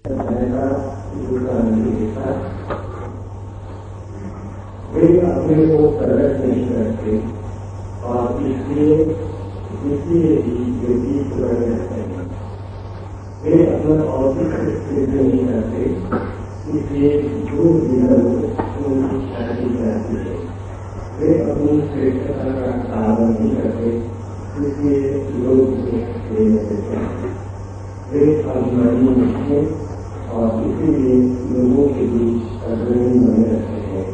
वे अपने को प्रकट नहीं करते और इसलिए भी वे बीच रहते हैं। वे अपना औचित्य सिद्ध नहीं करते, इसलिए जो उनकी शादी जाती है। वे अपनी श्रेष्ठता का दावा नहीं करते, इसलिए लोग उन्हें ले लेते हैं। वे अभिमानी नहीं हैं और इसीलिए लोगों के बीच अग्रणी बने रहते हैं।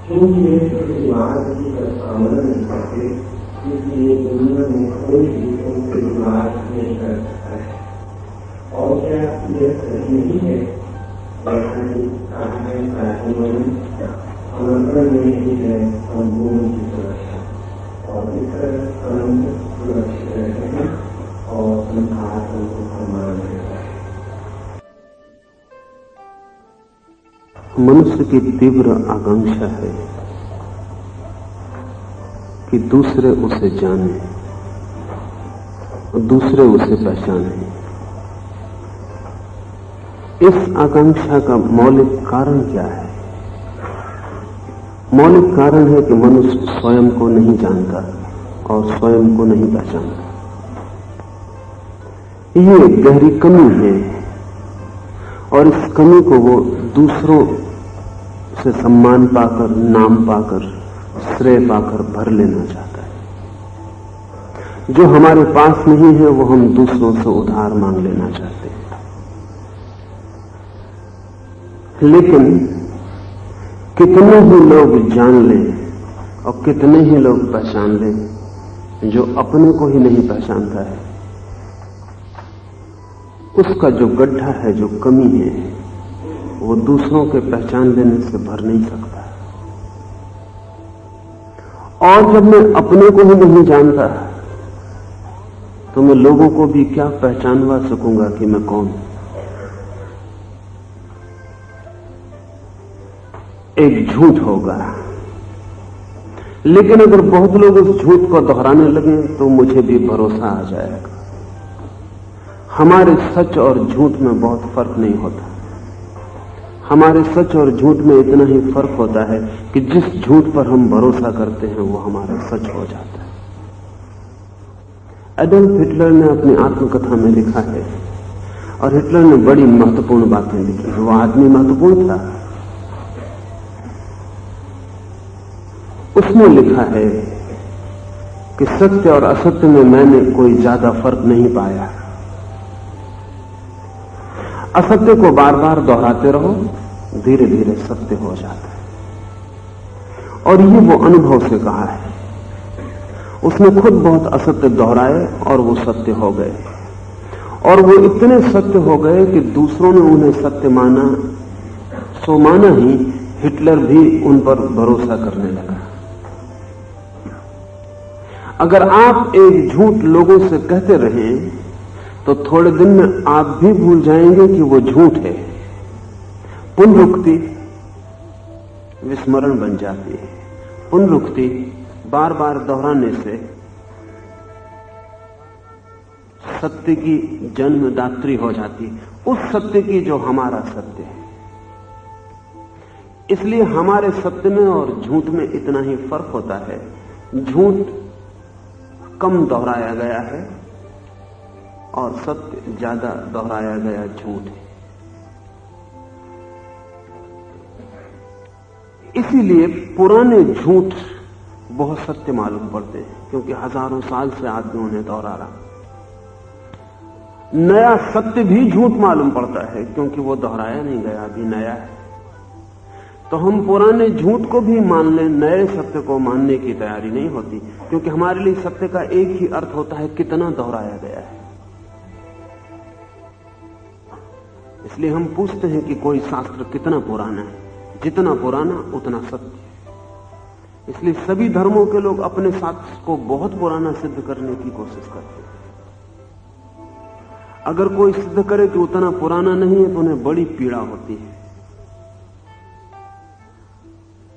क्योंकि वे किसी मार्ग की सामना नहीं करते, इसलिए दुनिया में कोई भी उनसे मार्ग नहीं कर सकता है। और क्या यह सही नहीं है? आमंत्रण में ही है संपूर्ण की सुरक्षा, और इस तरह अनंत सुरक्षित रहते हैं और संसार उनको सम्मान देता है। मनुष्य की तीव्र आकांक्षा है कि दूसरे उसे जाने और दूसरे उसे पहचाने। इस आकांक्षा का मौलिक कारण क्या है? मौलिक कारण है कि मनुष्य स्वयं को नहीं जानता और स्वयं को नहीं पहचानता। ये गहरी कमी है और इस कमी को वो दूसरों से सम्मान पाकर, नाम पाकर, श्रेय पाकर भर लेना चाहता है। जो हमारे पास नहीं है वो हम दूसरों से उधार मांग लेना चाहते हैं। लेकिन कितने ही लोग जान लें और कितने ही लोग पहचान लें, जो अपने को ही नहीं पहचानता है, उसका जो गड्ढा है, जो कमी है, वो दूसरों के पहचान लेने से भर नहीं सकता। और जब मैं अपने को ही नहीं जानता तो मैं लोगों को भी क्या पहचानवा सकूंगा कि मैं कौन हूं। एक झूठ होगा, लेकिन अगर बहुत लोग उस झूठ को दोहराने लगे तो मुझे भी भरोसा आ जाएगा। हमारे सच और झूठ में बहुत फर्क नहीं होता। हमारे सच और झूठ में इतना ही फर्क होता है कि जिस झूठ पर हम भरोसा करते हैं वो हमारा सच हो जाता है। एडल्फ हिटलर ने अपनी आत्मकथा में लिखा है, और हिटलर ने बड़ी महत्वपूर्ण बातें लिखी। वो आदमी महत्वपूर्ण था। उसने लिखा है कि सत्य और असत्य में मैंने कोई ज्यादा फर्क नहीं पाया। असत्य को बार बार दोहराते रहो, धीरे धीरे सत्य हो जाता है। और ये वो अनुभव से कहा है। उसने खुद बहुत असत्य दोहराए और वो सत्य हो गए, और वो इतने सत्य हो गए कि दूसरों ने उन्हें सत्य माना। सो माना ही हिटलर भी उन पर भरोसा करने लगा। अगर आप एक झूठ लोगों से कहते रहें तो थोड़े दिन में आप भी भूल जाएंगे कि वो झूठ है। पुनरुक्ति विस्मरण बन जाती है। पुनरुक्ति बार बार दोहराने से सत्य की जन्मदात्री हो जाती है, उस सत्य की जो हमारा सत्य है। इसलिए हमारे सत्य में और झूठ में इतना ही फर्क होता है। झूठ कम दोहराया गया है और सत्य ज्यादा दोहराया गया झूठ है। इसीलिए पुराने झूठ बहुत सत्य मालूम पड़ते हैं, क्योंकि हजारों साल से आदमी उन्हें दोहरा रहा। नया सत्य भी झूठ मालूम पड़ता है, क्योंकि वो दोहराया नहीं गया, अभी नया है। तो हम पुराने झूठ को भी मान लें, नए सत्य को मानने की तैयारी नहीं होती, क्योंकि हमारे लिए सत्य का एक ही अर्थ होता है, कितना दोहराया गया है। इसलिए हम पूछते हैं कि कोई शास्त्र कितना पुराना है। जितना पुराना उतना सत्य। इसलिए सभी धर्मों के लोग अपने शास्त्र को बहुत पुराना सिद्ध करने की कोशिश करते हैं। अगर कोई सिद्ध करे कि उतना पुराना नहीं है तो उन्हें बड़ी पीड़ा होती है।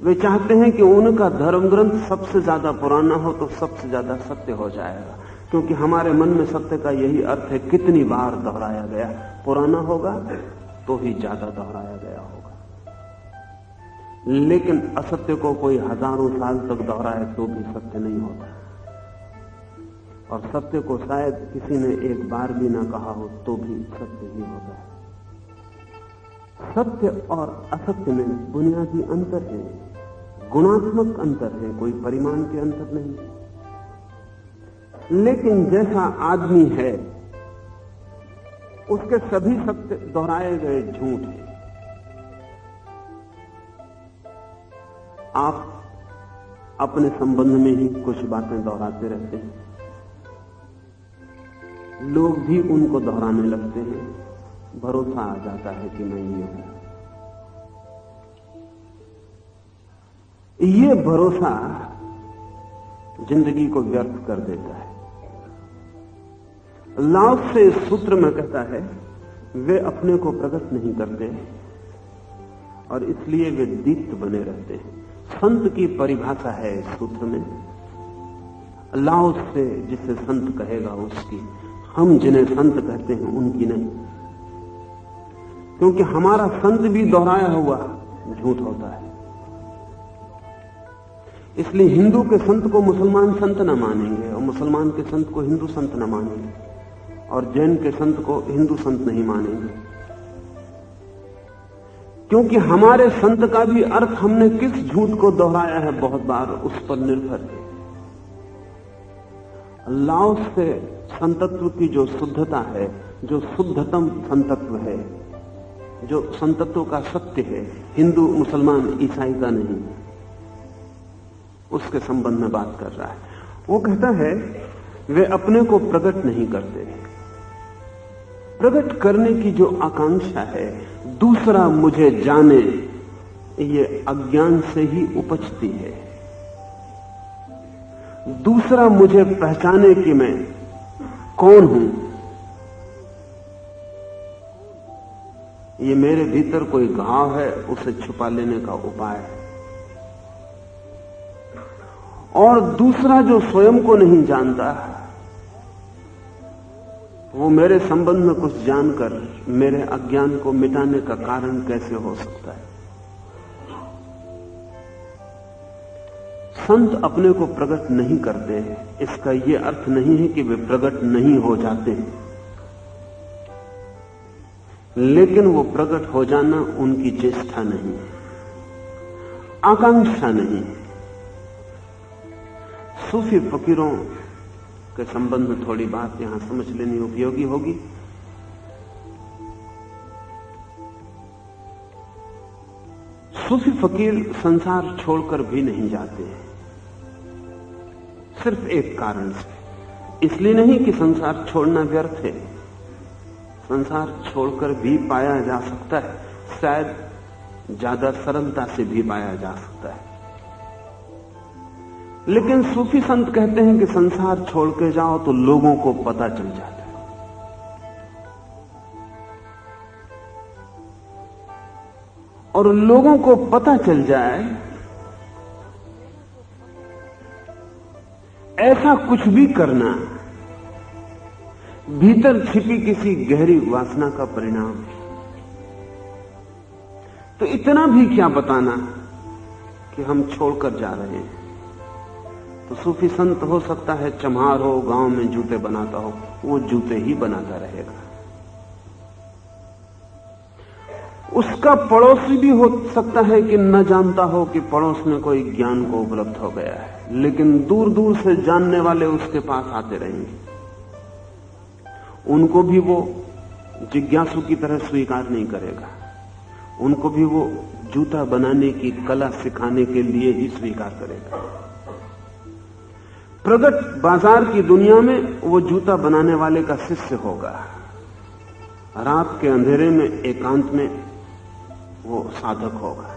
वे चाहते हैं कि उनका धर्म ग्रंथ सबसे ज्यादा पुराना हो तो सबसे ज्यादा सत्य हो जाएगा, क्योंकि हमारे मन में सत्य का यही अर्थ है, कितनी बार दोहराया गया। पुराना होगा तो ही ज्यादा दोहराया गया होगा, लेकिन असत्य को कोई हजारों साल तक दोहराए तो भी सत्य नहीं होता। और सत्य को शायद किसी ने एक बार भी ना कहा हो तो भी सत्य ही होता है। सत्य और असत्य में बुनियादी अंतर है, गुणात्मक अंतर है, कोई परिमाण के अंतर नहीं। लेकिन जैसा आदमी है उसके सभी सत्य दोहराए गए झूठ हैं। आप अपने संबंध में ही कुछ बातें दोहराते रहते हैं, लोग भी उनको दोहराने लगते हैं, भरोसा आ जाता है कि मैं ये हूं। ये भरोसा जिंदगी को व्यर्थ कर देता है। लाओ से इस सूत्र में कहता है, वे अपने को प्रकट नहीं करते और इसलिए वे दीप्त बने रहते हैं। संत की परिभाषा है इस सूत्र में। लाओ से जिसे संत कहेगा उसकी, हम जिन्हें संत कहते हैं उनकी नहीं, क्योंकि हमारा संत भी दोहराया हुआ झूठ होता है। इसलिए हिंदू के संत को मुसलमान संत न मानेंगे और मुसलमान के संत को हिंदू संत न मानेंगे और जैन के संत को हिंदू संत नहीं मानेंगे, क्योंकि हमारे संत का भी अर्थ हमने किस झूठ को दोहराया है बहुत बार उस पर निर्भर है। लाओ से संतत्व की जो शुद्धता है, जो शुद्धतम संतत्व है, जो संतत्व का सत्य है, हिंदू मुसलमान ईसाई का नहीं, उसके संबंध में बात कर रहा है। वो कहता है वे अपने को प्रकट नहीं करते। प्रकट करने की जो आकांक्षा है, दूसरा मुझे जाने, ये अज्ञान से ही उपजती है। दूसरा मुझे पहचाने कि मैं कौन हूं, ये मेरे भीतर कोई घाव है, उसे छुपा लेने का उपाय है। और दूसरा जो स्वयं को नहीं जानता, वो मेरे संबंध में कुछ जानकर मेरे अज्ञान को मिटाने का कारण कैसे हो सकता है। संत अपने को प्रकट नहीं करते, इसका यह अर्थ नहीं है कि वे प्रकट नहीं हो जाते, लेकिन वो प्रकट हो जाना उनकी चेष्टा नहीं, आकांक्षा नहीं। सूफी फकीरों के संबंध में थोड़ी बात यहां समझ लेनी उपयोगी होगी। सूफी फकीर संसार छोड़कर भी नहीं जाते, सिर्फ एक कारण से, इसलिए नहीं कि संसार छोड़ना व्यर्थ है, संसार छोड़कर भी पाया जा सकता है, शायद ज्यादा सरलता से भी पाया जा सकता है। लेकिन सूफी संत कहते हैं कि संसार छोड़ के जाओ तो लोगों को पता चल जाता है। और लोगों को पता चल जाए, ऐसा कुछ भी करना भीतर छिपी किसी गहरी वासना का परिणाम है। तो इतना भी क्या बताना कि हम छोड़कर जा रहे हैं। तो सूफी संत हो सकता है चम्हार हो, गांव में जूते बनाता हो, वो जूते ही बनाता रहेगा। उसका पड़ोसी भी हो सकता है कि न जानता हो कि पड़ोस में कोई ज्ञान को उपलब्ध हो गया है, लेकिन दूर दूर से जानने वाले उसके पास आते रहेंगे। उनको भी वो जिज्ञासु की तरह स्वीकार नहीं करेगा, उनको भी वो जूता बनाने की कला सिखाने के लिए ही स्वीकार करेगा। प्रगट बाजार की दुनिया में वो जूता बनाने वाले का शिष्य होगा, रात के अंधेरे में एकांत में वो साधक होगा।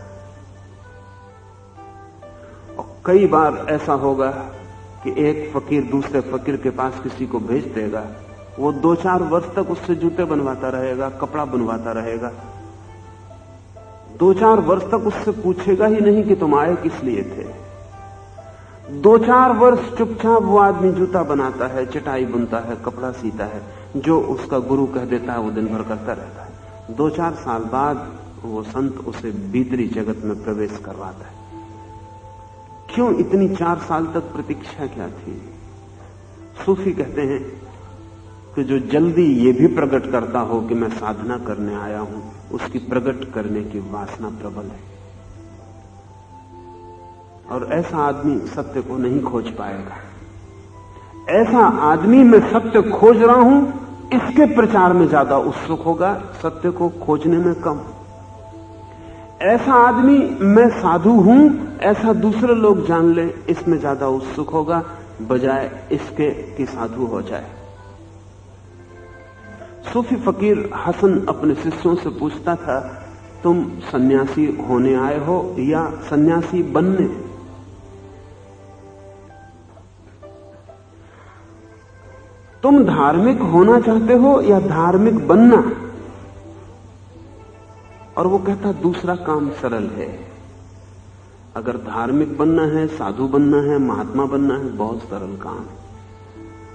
और कई बार ऐसा होगा कि एक फकीर दूसरे फकीर के पास किसी को भेज देगा, वो 2-4 वर्ष तक उससे जूते बनवाता रहेगा, कपड़ा बनवाता रहेगा, 2-4 वर्ष तक उससे पूछेगा ही नहीं कि तुम आए किस लिए थे। 2-4 वर्ष चुपचाप वो आदमी जूता बनाता है, चटाई बुनता है, कपड़ा सीता है, जो उसका गुरु कह देता है वो दिन भर करता रहता है। 2-4 साल बाद वो संत उसे भीतरी जगत में प्रवेश करवाता है। क्यों इतनी 4 साल तक प्रतीक्षा क्या थी? सूफी कहते हैं कि जो जल्दी ये भी प्रकट करता हो कि मैं साधना करने आया हूं, उसकी प्रकट करने की वासना प्रबल है, और ऐसा आदमी सत्य को नहीं खोज पाएगा। ऐसा आदमी मैं सत्य खोज रहा हूं, इसके प्रचार में ज्यादा उत्सुक होगा, सत्य को खोजने में कम। ऐसा आदमी मैं साधु हूं, ऐसा दूसरे लोग जान ले, इसमें ज्यादा उत्सुक होगा, बजाय इसके कि साधु हो जाए। सूफी फकीर हसन अपने शिष्यों से पूछता था, तुम सन्यासी होने आए हो या सन्यासी बनने? तुम धार्मिक होना चाहते हो या धार्मिक बनना? और वो कहता दूसरा काम सरल है। अगर धार्मिक बनना है, साधु बनना है, महात्मा बनना है, बहुत सरल काम है,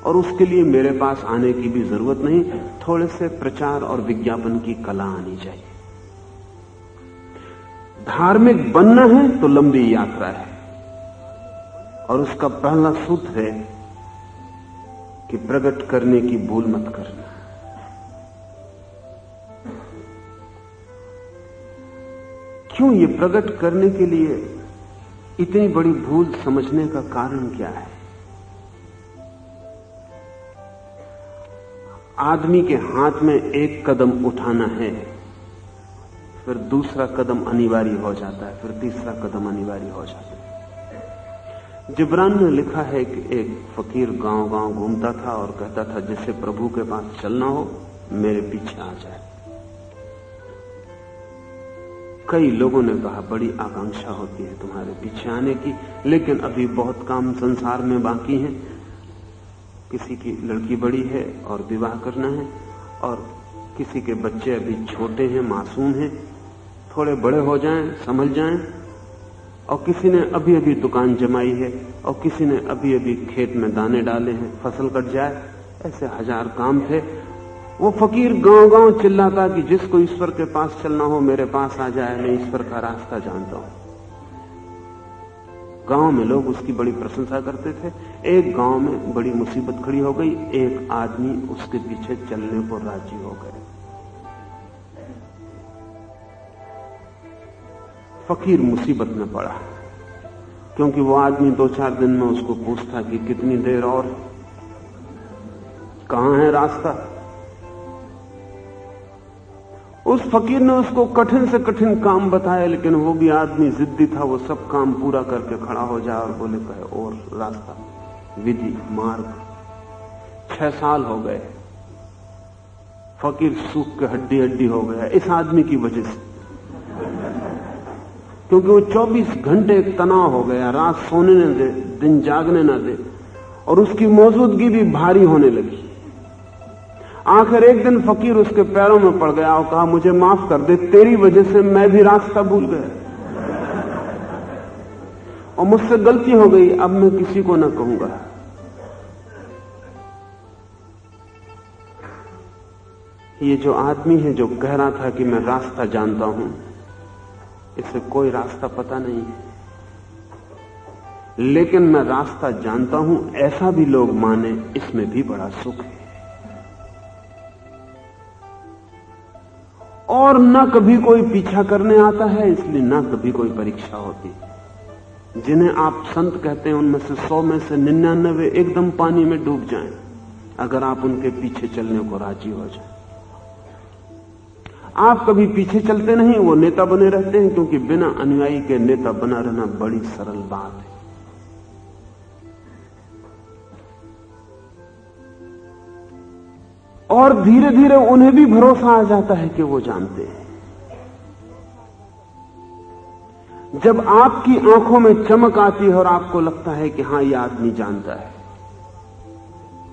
और उसके लिए मेरे पास आने की भी जरूरत नहीं, थोड़े से प्रचार और विज्ञापन की कला आनी चाहिए। धार्मिक बनना है तो लंबी यात्रा है, और उसका पहला सूत्र है कि प्रकट करने की भूल मत करना। क्यों ये प्रकट करने के लिए इतनी बड़ी भूल समझने का कारण क्या है? आदमी के हाथ में एक कदम उठाना है, फिर दूसरा कदम अनिवार्य हो जाता है, फिर तीसरा कदम अनिवार्य हो जाता है। जिब्रान ने लिखा है कि एक फकीर गांव-गांव घूमता था और कहता था, जिसे प्रभु के पास चलना हो मेरे पीछे आ जाए। कई लोगों ने कहा, बड़ी आकांक्षा होती है तुम्हारे पीछे आने की, लेकिन अभी बहुत काम संसार में बाकी है। किसी की लड़की बड़ी है और विवाह करना है, और किसी के बच्चे अभी छोटे हैं, मासूम हैं, थोड़े बड़े हो जाएं, समझ जाएं, और किसी ने अभी अभी दुकान जमाई है, और किसी ने अभी अभी खेत में दाने डाले हैं, फसल कट जाए। ऐसे 1000 काम थे। वो फकीर गांव-गांव चिल्लाता कि जिसको ईश्वर के पास चलना हो मेरे पास आ जाए, मैं ईश्वर का रास्ता जानता हूं। गांव में लोग उसकी बड़ी प्रशंसा करते थे। एक गांव में बड़ी मुसीबत खड़ी हो गई, एक आदमी उसके पीछे चलने को राजी हो गए। फकीर मुसीबत में पड़ा, क्योंकि वो आदमी 2-4 दिन में उसको पूछता कि कितनी देर और, कहां है रास्ता। उस फकीर ने उसको कठिन से कठिन काम बताया, लेकिन वो भी आदमी जिद्दी था, वो सब काम पूरा करके खड़ा हो जाए और बोले कहे और रास्ता, विधि, मार्ग। 6 साल हो गए, फकीर सूख के हड्डी हड्डी हो गया इस आदमी की वजह से, क्योंकि वो 24 घंटे एक तनाव हो गया, रात सोने न दे, दिन जागने न दे, और उसकी मौजूदगी भी भारी होने लगी। आखिर एक दिन फकीर उसके पैरों में पड़ गया और कहा, मुझे माफ कर दे, तेरी वजह से मैं भी रास्ता भूल गया, और मुझसे गलती हो गई, अब मैं किसी को ना कहूंगा। ये जो आदमी है जो कह रहा था कि मैं रास्ता जानता हूं, इसे कोई रास्ता पता नहीं है, लेकिन मैं रास्ता जानता हूं ऐसा भी लोग माने, इसमें भी बड़ा सुख है। और न कभी कोई पीछा करने आता है, इसलिए न कभी कोई परीक्षा होती। जिन्हें आप संत कहते हैं, उनमें से 100 में से 99 एकदम पानी में डूब जाएं, अगर आप उनके पीछे चलने को राजी हो जाएं। आप कभी पीछे चलते नहीं, वो नेता बने रहते हैं, क्योंकि बिना अनुयायी के नेता बना रहना बड़ी सरल बात है। और धीरे धीरे उन्हें भी भरोसा आ जाता है कि वो जानते हैं। जब आपकी आंखों में चमक आती है और आपको लगता है कि हां, ये आदमी जानता है,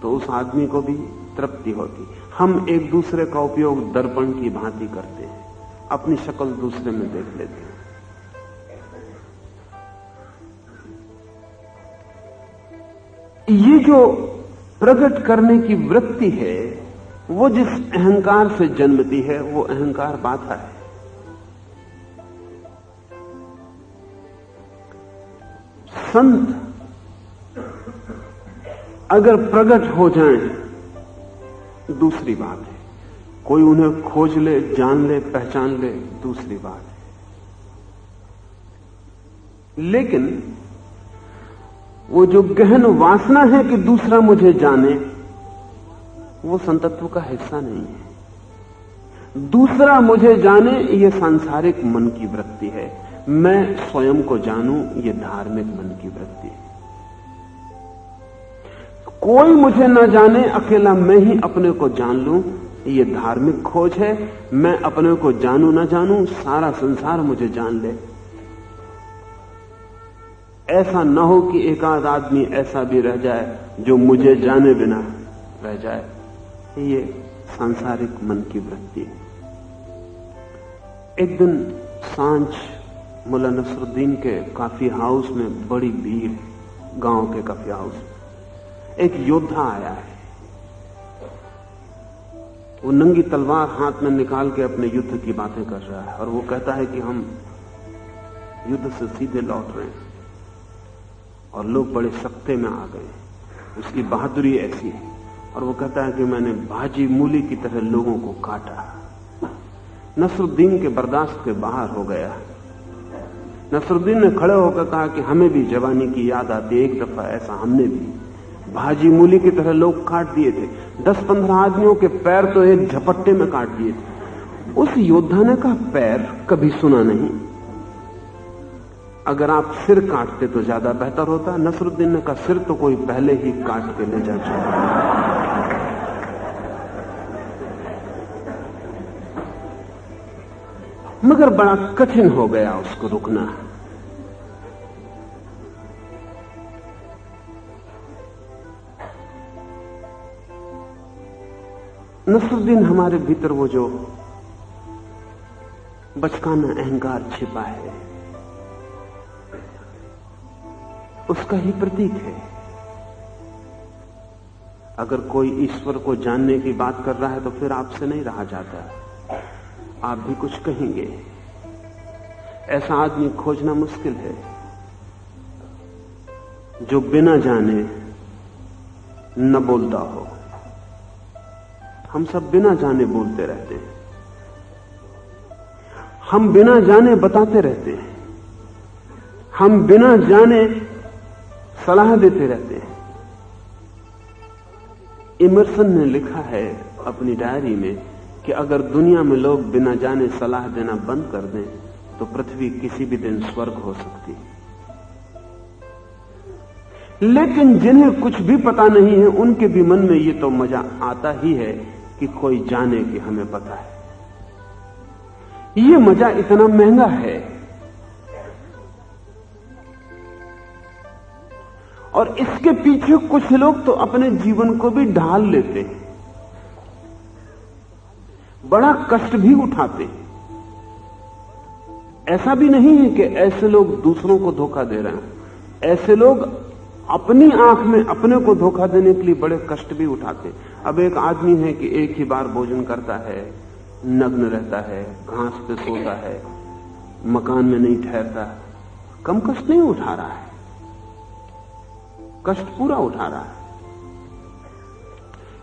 तो उस आदमी को भी तृप्ति होती। हम एक दूसरे का उपयोग दर्पण की भांति करते हैं, अपनी शक्ल दूसरे में देख लेते हैं। ये जो प्रकट करने की वृत्ति है वो जिस अहंकार से जन्मती है वो अहंकार बाधा है। संत अगर प्रकट हो जाएं दूसरी बात है, कोई उन्हें खोज ले, जान ले, पहचान ले, दूसरी बात है। लेकिन वो जो गहन वासना है कि दूसरा मुझे जाने, वो संतत्व का हिस्सा नहीं है। दूसरा मुझे जाने ये सांसारिक मन की वृत्ति है, मैं स्वयं को जानूं ये धार्मिक मन की वृत्ति है। कोई मुझे न जाने, अकेला मैं ही अपने को जान लूं, ये धार्मिक खोज है। मैं अपने को जानूं न जानूं, सारा संसार मुझे जान ले। ऐसा न हो कि एक आध आदमी ऐसा भी रह जाए जो मुझे जाने बिना रह जाए, ये सांसारिक मन की वृत्ति है। एक दिन सांझ मुल्ला नसरुद्दीन के काफी हाउस में बड़ी भीड़, गांव के काफी हाउस में एक योद्धा आया है। वो नंगी तलवार हाथ में निकाल के अपने युद्ध की बातें कर रहा है और वो कहता है कि हम युद्ध से सीधे लौट रहे हैं और लोग बड़े सख्ते में आ गए। उसकी बहादुरी ऐसी है और वो कहता है कि मैंने भाजी मूली की तरह लोगों को काटा। नसरुद्दीन के बर्दाश्त के बाहर हो गया। नसरुद्दीन ने खड़े होकर कहा कि हमें भी जवानी की याद आती, एक दफा ऐसा हमने भी भाजी मूली की तरह लोग काट दिए थे। 10-15 आदमियों के पैर तो एक झपट्टे में काट दिए थे। उस योद्धा ने कहा पैर कभी सुना नहीं, अगर आप सिर काटते तो ज्यादा बेहतर होता। नसरुद्दीन ने कहा सिर तो कोई पहले ही काट के ले जा चुका। मगर बड़ा कठिन हो गया उसको रुकना। नसरुद्दीन हमारे भीतर वो जो बचकाना अहंकार छिपा है उसका ही प्रतीक है। अगर कोई ईश्वर को जानने की बात कर रहा है तो फिर आपसे नहीं रहा जाता, आप भी कुछ कहेंगे। ऐसा आदमी खोजना मुश्किल है जो बिना जाने न बोलता हो। हम सब बिना जाने बोलते रहते हैं, हम बिना जाने बताते रहते हैं, हम बिना जाने सलाह देते रहते हैं। इमर्सन ने लिखा है अपनी डायरी में कि अगर दुनिया में लोग बिना जाने सलाह देना बंद कर दें तो पृथ्वी किसी भी दिन स्वर्ग हो सकती है। लेकिन जिन्हें कुछ भी पता नहीं है उनके भी मन में ये तो मजा आता ही है कि कोई जाने कि हमें पता है। ये मजा इतना महंगा है और इसके पीछे कुछ लोग तो अपने जीवन को भी ढाल लेते हैं, बड़ा कष्ट भी उठाते हैं। ऐसा भी नहीं है कि ऐसे लोग दूसरों को धोखा दे रहे हैं, ऐसे लोग अपनी आंख में अपने को धोखा देने के लिए बड़े कष्ट भी उठाते। अब एक आदमी है कि एक ही बार भोजन करता है, नग्न रहता है, घास पे सोता है, मकान में नहीं ठहरता, कम कष्ट नहीं उठा रहा है, कष्ट पूरा उठा रहा है।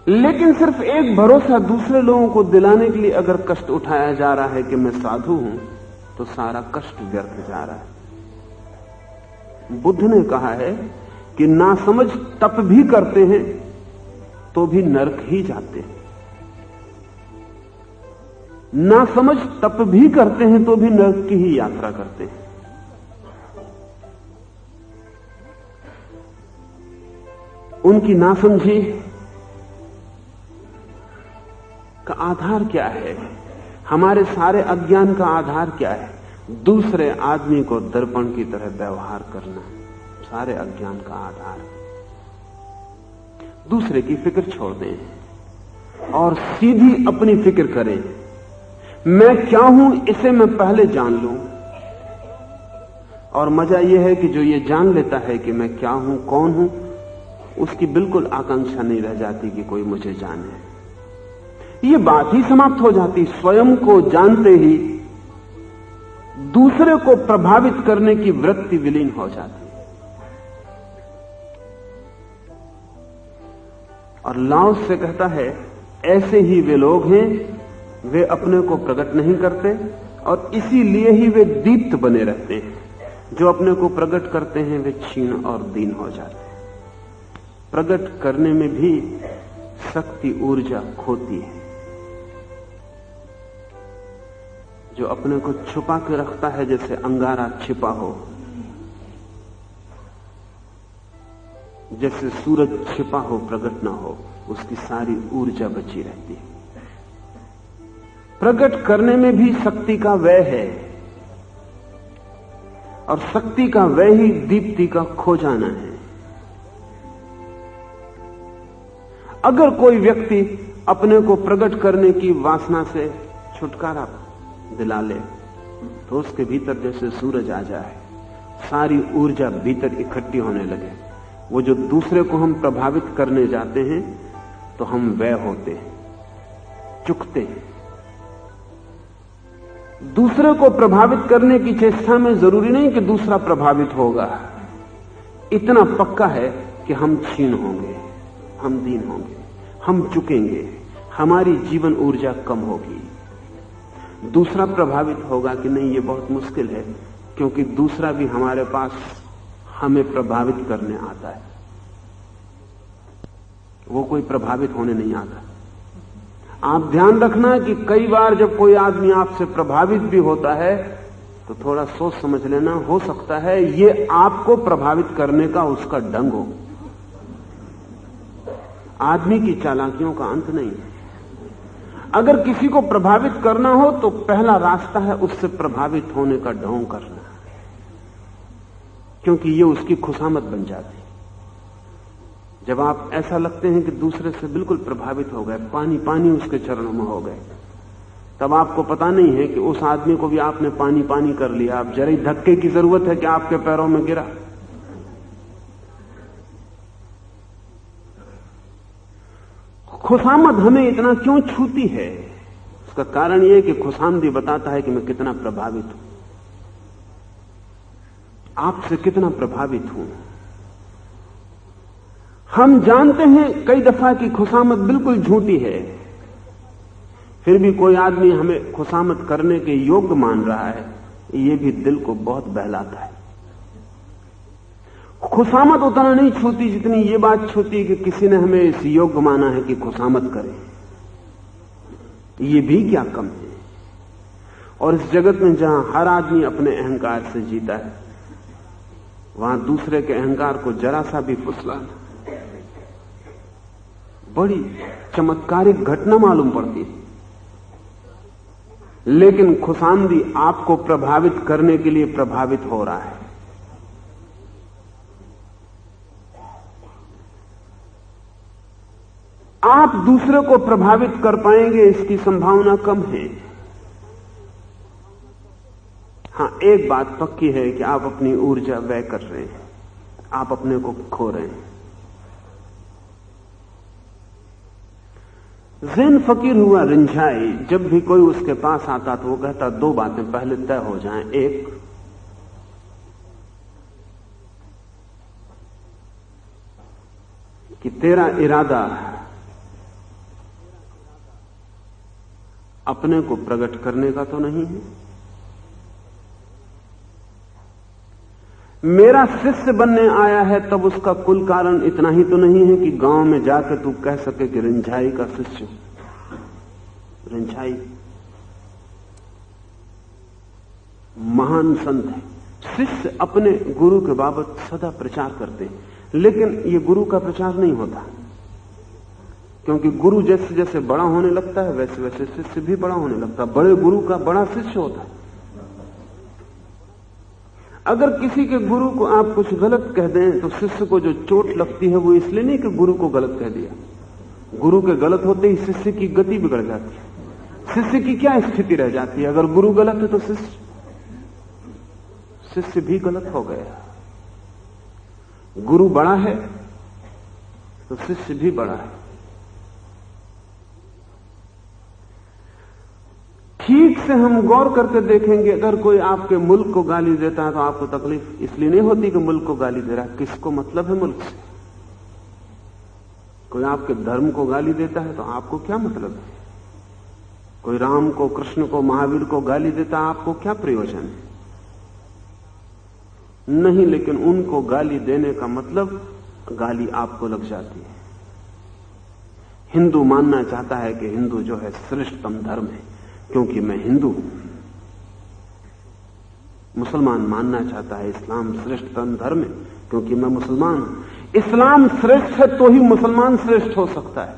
लेकिन सिर्फ एक भरोसा दूसरे लोगों को दिलाने के लिए अगर कष्ट उठाया जा रहा है कि मैं साधु हूं, तो सारा कष्ट व्यर्थ जा रहा है। बुद्ध ने कहा है कि नासमझ तप भी करते हैं तो भी नरक ही जाते हैं, नासमझ तप भी करते हैं तो भी नरक की ही यात्रा करते हैं। उनकी नासमझी का आधार क्या है? हमारे सारे अज्ञान का आधार क्या है? दूसरे आदमी को दर्पण की तरह व्यवहार करना सारे अज्ञान का आधार। दूसरे की फिक्र छोड़ दें और सीधी अपनी फिक्र करें। मैं क्या हूं इसे मैं पहले जान लूं। और मजा यह है कि जो ये जान लेता है कि मैं क्या हूं, कौन हूं, उसकी बिल्कुल आकांक्षा नहीं रह जाती कि कोई मुझे जाने। ये बात ही समाप्त हो जाती। स्वयं को जानते ही दूसरे को प्रभावित करने की वृत्ति विलीन हो जाती है। और लाओस से कहता है, ऐसे ही वे लोग हैं, वे अपने को प्रकट नहीं करते और इसीलिए ही वे दीप्त बने रहते हैं। जो अपने को प्रकट करते हैं वे क्षीण और दीन हो जाते हैं। प्रकट करने में भी शक्ति ऊर्जा खोती है। जो अपने को छुपा के रखता है, जैसे अंगारा छिपा हो, जैसे सूरज छिपा हो, प्रकट ना हो, उसकी सारी ऊर्जा बची रहती है। प्रकट करने में भी शक्ति का व्यय है और शक्ति का व्यय ही दीप्ति का खो जाना है। अगर कोई व्यक्ति अपने को प्रकट करने की वासना से छुटकारा दिला ले तो उसके भीतर जैसे सूरज आ जाए, सारी ऊर्जा भीतर इकट्ठी होने लगे। वो जो दूसरे को हम प्रभावित करने जाते हैं तो हम व्यय होते हैं, चुकते हैं। दूसरे को प्रभावित करने की चेष्टा में जरूरी नहीं कि दूसरा प्रभावित होगा। इतना पक्का है कि हम क्षीण होंगे, हम दीन होंगे, हम चुकेंगे, हमारी जीवन ऊर्जा कम होगी। दूसरा प्रभावित होगा कि नहीं, ये बहुत मुश्किल है, क्योंकि दूसरा भी हमारे पास हमें प्रभावित करने आता है। वो कोई प्रभावित होने नहीं आता। आप ध्यान रखना कि कई बार जब कोई आदमी आपसे प्रभावित भी होता है तो थोड़ा सोच समझ लेना, हो सकता है ये आपको प्रभावित करने का उसका ढंग हो। आदमी की चालाकियों का अंत नहीं है। अगर किसी को प्रभावित करना हो तो पहला रास्ता है उससे प्रभावित होने का ढोंग करना, क्योंकि ये उसकी खुशामद बन जाती। जब आप ऐसा लगते हैं कि दूसरे से बिल्कुल प्रभावित हो गए, पानी पानी उसके चरणों में हो गए, तब आपको पता नहीं है कि उस आदमी को भी आपने पानी पानी कर लिया। अब जरा धक्के की जरूरत है कि आपके पैरों में गिरा। खुशामद हमें इतना क्यों छूती है? उसका कारण यह है कि खुशामदी बताता है कि मैं कितना प्रभावित हूं, आपसे कितना प्रभावित हूं। हम जानते हैं कई दफा कि खुशामद बिल्कुल झूठी है, फिर भी कोई आदमी हमें खुशामद करने के योग्य मान रहा है, यह भी दिल को बहुत बहलाता है। खुशामद उतना नहीं छूती जितनी ये बात छूती कि किसी ने हमें इस योग्य माना है कि खुशामद करे। ये भी क्या कम है। और इस जगत में जहां हर आदमी अपने अहंकार से जीता है, वहां दूसरे के अहंकार को जरा सा भी फुसलाना बड़ी चमत्कारिक घटना मालूम पड़ती है। लेकिन खुशामदी आपको प्रभावित करने के लिए प्रभावित हो रहा है। आप दूसरे को प्रभावित कर पाएंगे इसकी संभावना कम है। हां, एक बात पक्की है कि आप अपनी ऊर्जा व्यय कर रहे हैं, आप अपने को खो रहे हैं। ज़ेन फकीर हुआ रिंझाई, जब भी कोई उसके पास आता तो वो कहता दो बातें पहले तय हो जाएं। एक, कि तेरा इरादा अपने को प्रकट करने का तो नहीं है। मेरा शिष्य बनने आया है तब उसका कुल कारण इतना ही तो नहीं है कि गांव में जाकर तू कह सके कि रिंझाई का शिष्य। रिंझाई महान संत है। शिष्य अपने गुरु के बाबत सदा प्रचार करते हैं, लेकिन ये गुरु का प्रचार नहीं होता, क्योंकि गुरु जैसे जैसे बड़ा होने लगता है वैसे वैसे शिष्य भी बड़ा होने लगता है। बड़े गुरु का बड़ा शिष्य होता है। अगर किसी के गुरु को आप कुछ गलत कह दें तो शिष्य को जो चोट लगती है वो इसलिए नहीं कि गुरु को गलत कह दिया। गुरु के गलत होते ही शिष्य की गति बिगड़ जाती है। शिष्य की क्या स्थिति रह जाती है? अगर गुरु गलत है तो शिष्य भी गलत हो गया। गुरु बड़ा है तो शिष्य भी बड़ा है। ठीक से हम गौर करके देखेंगे, अगर कोई आपके मुल्क को गाली देता है तो आपको तकलीफ इसलिए नहीं होती कि मुल्क को गाली दे रहा है, किसको मतलब है मुल्क से। कोई आपके धर्म को गाली देता है तो आपको क्या मतलब है। कोई राम को, कृष्ण को, महावीर को गाली देता है, आपको क्या प्रयोजन है। नहीं, लेकिन उनको गाली देने का मतलब गाली आपको लग जाती है। हिंदू मानना चाहता है कि हिंदू जो है श्रेष्ठतम धर्म है क्योंकि मैं हिंदू हूं। मुसलमान मानना चाहता है इस्लाम श्रेष्ठतम धर्म है क्योंकि मैं मुसलमान हूं। इस्लाम श्रेष्ठ है तो ही मुसलमान श्रेष्ठ हो सकता है।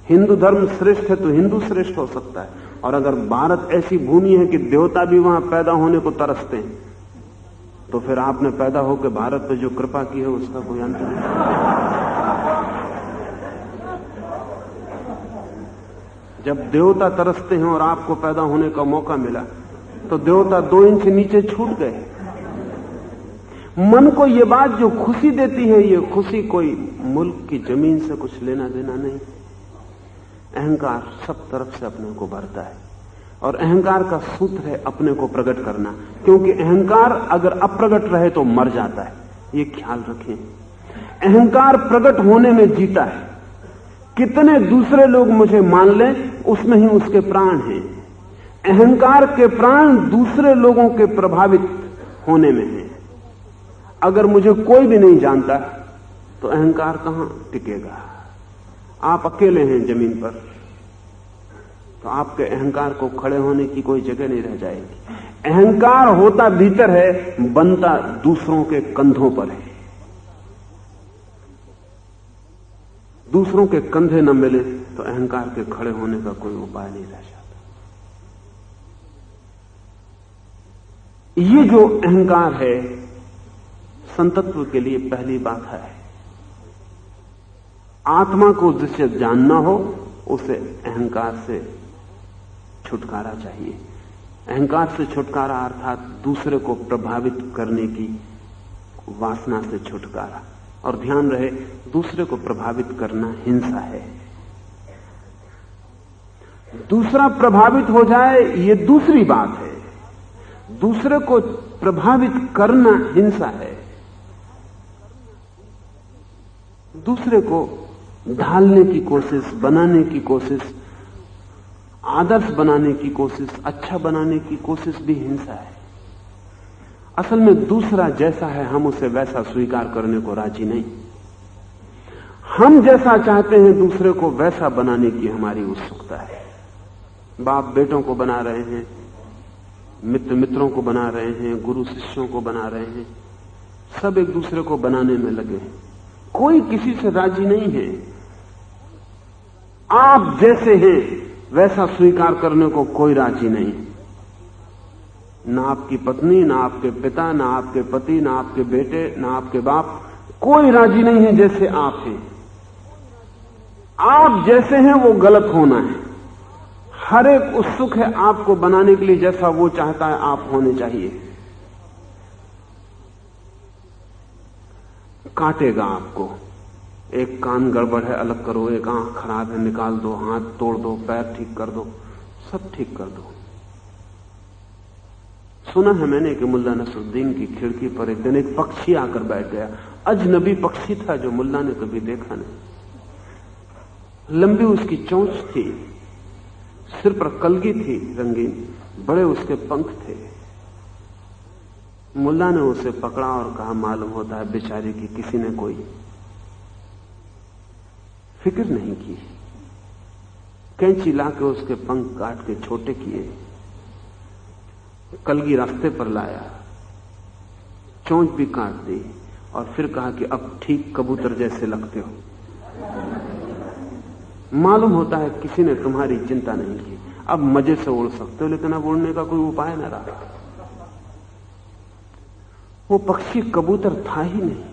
हिंदू धर्म श्रेष्ठ है तो हिंदू श्रेष्ठ हो सकता है। और अगर भारत ऐसी भूमि है कि देवता भी वहां पैदा होने को तरसते हैं, तो फिर आपने पैदा होकर भारत पे जो कृपा की है उसका कोई अंत नहीं। जब देवता तरसते हैं और आपको पैदा होने का मौका मिला तो देवता 2 इंच नीचे छूट गए। मन को ये बात जो खुशी देती है, ये खुशी कोई मुल्क की जमीन से कुछ लेना देना नहीं। अहंकार सब तरफ से अपने को भरता है और अहंकार का सूत्र है अपने को प्रकट करना, क्योंकि अहंकार अगर अप्रगट रहे तो मर जाता है। ये ख्याल रखें, अहंकार प्रकट होने में जीता है। कितने दूसरे लोग मुझे मान लें, उसमें ही उसके प्राण हैं। अहंकार के प्राण दूसरे लोगों के प्रभावित होने में हैं। अगर मुझे कोई भी नहीं जानता तो अहंकार कहां टिकेगा। आप अकेले हैं जमीन पर तो आपके अहंकार को खड़े होने की कोई जगह नहीं रह जाएगी। अहंकार होता भीतर है, बनता दूसरों के कंधों पर है। दूसरों के कंधे न मिले तो अहंकार के खड़े होने का कोई उपाय नहीं रह जाता। ये जो अहंकार है, संतत्व के लिए पहली बात है आत्मा को जिसे जानना हो उसे अहंकार से छुटकारा चाहिए। अहंकार से छुटकारा अर्थात दूसरे को प्रभावित करने की वासना से छुटकारा। और ध्यान रहे, दूसरे को प्रभावित करना हिंसा है। दूसरा प्रभावित हो जाए ये दूसरी बात है, दूसरे को प्रभावित करना हिंसा है। दूसरे को ढालने की कोशिश, बनाने की कोशिश, आदर्श बनाने की कोशिश, अच्छा बनाने की कोशिश भी हिंसा है। असल में दूसरा जैसा है हम उसे वैसा स्वीकार करने को राजी नहीं। हम जैसा चाहते हैं दूसरे को वैसा बनाने की हमारी उत्सुकता है। बाप बेटों को बना रहे हैं, मित्र मित्रों को बना रहे हैं, गुरु शिष्यों को बना रहे हैं, सब एक दूसरे को बनाने में लगे हैं। कोई किसी से राजी नहीं है। आप जैसे हैं वैसा स्वीकार करने को कोई राजी नहीं। ना आपकी पत्नी, ना आपके पिता, ना आपके पति, ना आपके बेटे, ना आपके बाप, कोई राजी नहीं है जैसे आप हैं। आप जैसे हैं वो गलत होना है। हर एक उत्सुक है आपको बनाने के लिए, जैसा वो चाहता है आप होने चाहिए। काटेगा आपको, एक कान गड़बड़ है अलग करो, एक आंख खराब है निकाल दो, हाथ तोड़ दो, पैर ठीक कर दो, सब ठीक कर दो। सुना है मैंने कि मुल्ला नसरुद्दीन की खिड़की पर एक दिन एक पक्षी आकर बैठ गया। अजनबी पक्षी था जो मुल्ला ने कभी देखा नहीं। लंबी उसकी चोंच थी, सिर पर कलगी थी रंगीन, बड़े उसके पंख थे। मुल्ला ने उसे पकड़ा और कहा, मालूम होता है बेचारे की किसी ने कोई फिक्र नहीं की। कैंची लाके उसके पंख काट के छोटे किए, कलगी रास्ते पर लाया, चोंच भी काट दी और फिर कहा कि अब ठीक कबूतर जैसे लगते हो। मालूम होता है किसी ने तुम्हारी चिंता नहीं की, अब मजे से उड़ सकते हो, लेकिन अब उड़ने का कोई उपाय न रहा। वो पक्षी कबूतर था ही नहीं,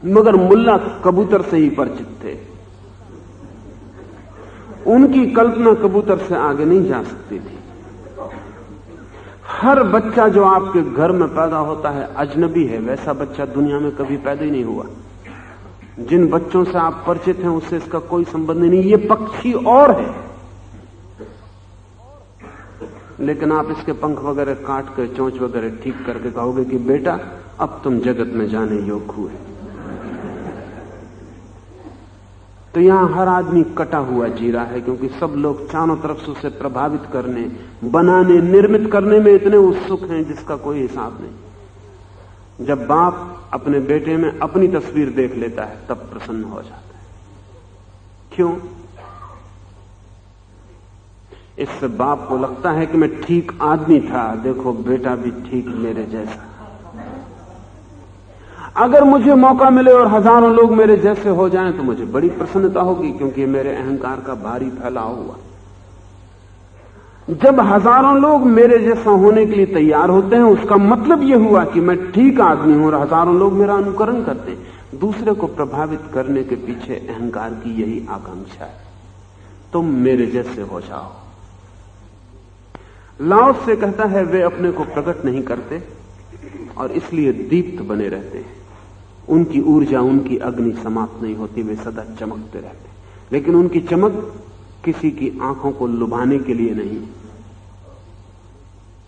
मगर मुल्ला कबूतर से ही परिचित थे। उनकी कल्पना कबूतर से आगे नहीं जा सकती थी। हर बच्चा जो आपके घर में पैदा होता है अजनबी है, वैसा बच्चा दुनिया में कभी पैदा ही नहीं हुआ। जिन बच्चों से आप परिचित हैं उससे इसका कोई संबंध नहीं। ये पक्षी और है, लेकिन आप इसके पंख वगैरह काट कर, चोंच वगैरह ठीक करके कहोगे कि बेटा अब तुम जगत में जाने योग्य हुए। तो यहां हर आदमी कटा हुआ जी रहा है, क्योंकि सब लोग चारों तरफ से उसे प्रभावित करने, बनाने, निर्मित करने में इतने उत्सुक हैं जिसका कोई हिसाब नहीं। जब बाप अपने बेटे में अपनी तस्वीर देख लेता है तब प्रसन्न हो जाता है। क्यों? इससे बाप को लगता है कि मैं ठीक आदमी था, देखो बेटा भी ठीक मेरे जैसा। अगर मुझे मौका मिले और हजारों लोग मेरे जैसे हो जाएं तो मुझे बड़ी प्रसन्नता होगी, क्योंकि मेरे अहंकार का भारी फैलाव हुआ। जब हजारों लोग मेरे जैसा होने के लिए तैयार होते हैं, उसका मतलब यह हुआ कि मैं ठीक आदमी हूं और हजारों लोग मेरा अनुकरण करते हैं। दूसरे को प्रभावित करने के पीछे अहंकार की यही आकांक्षा है, तुम मेरे जैसे हो जाओ। लाओ से कहता है वे अपने को प्रकट नहीं करते और इसलिए दीप्त बने रहते हैं। उनकी ऊर्जा, उनकी अग्नि समाप्त नहीं होती, वे सदा चमकते रहते हैं। लेकिन उनकी चमक किसी की आंखों को लुभाने के लिए नहीं,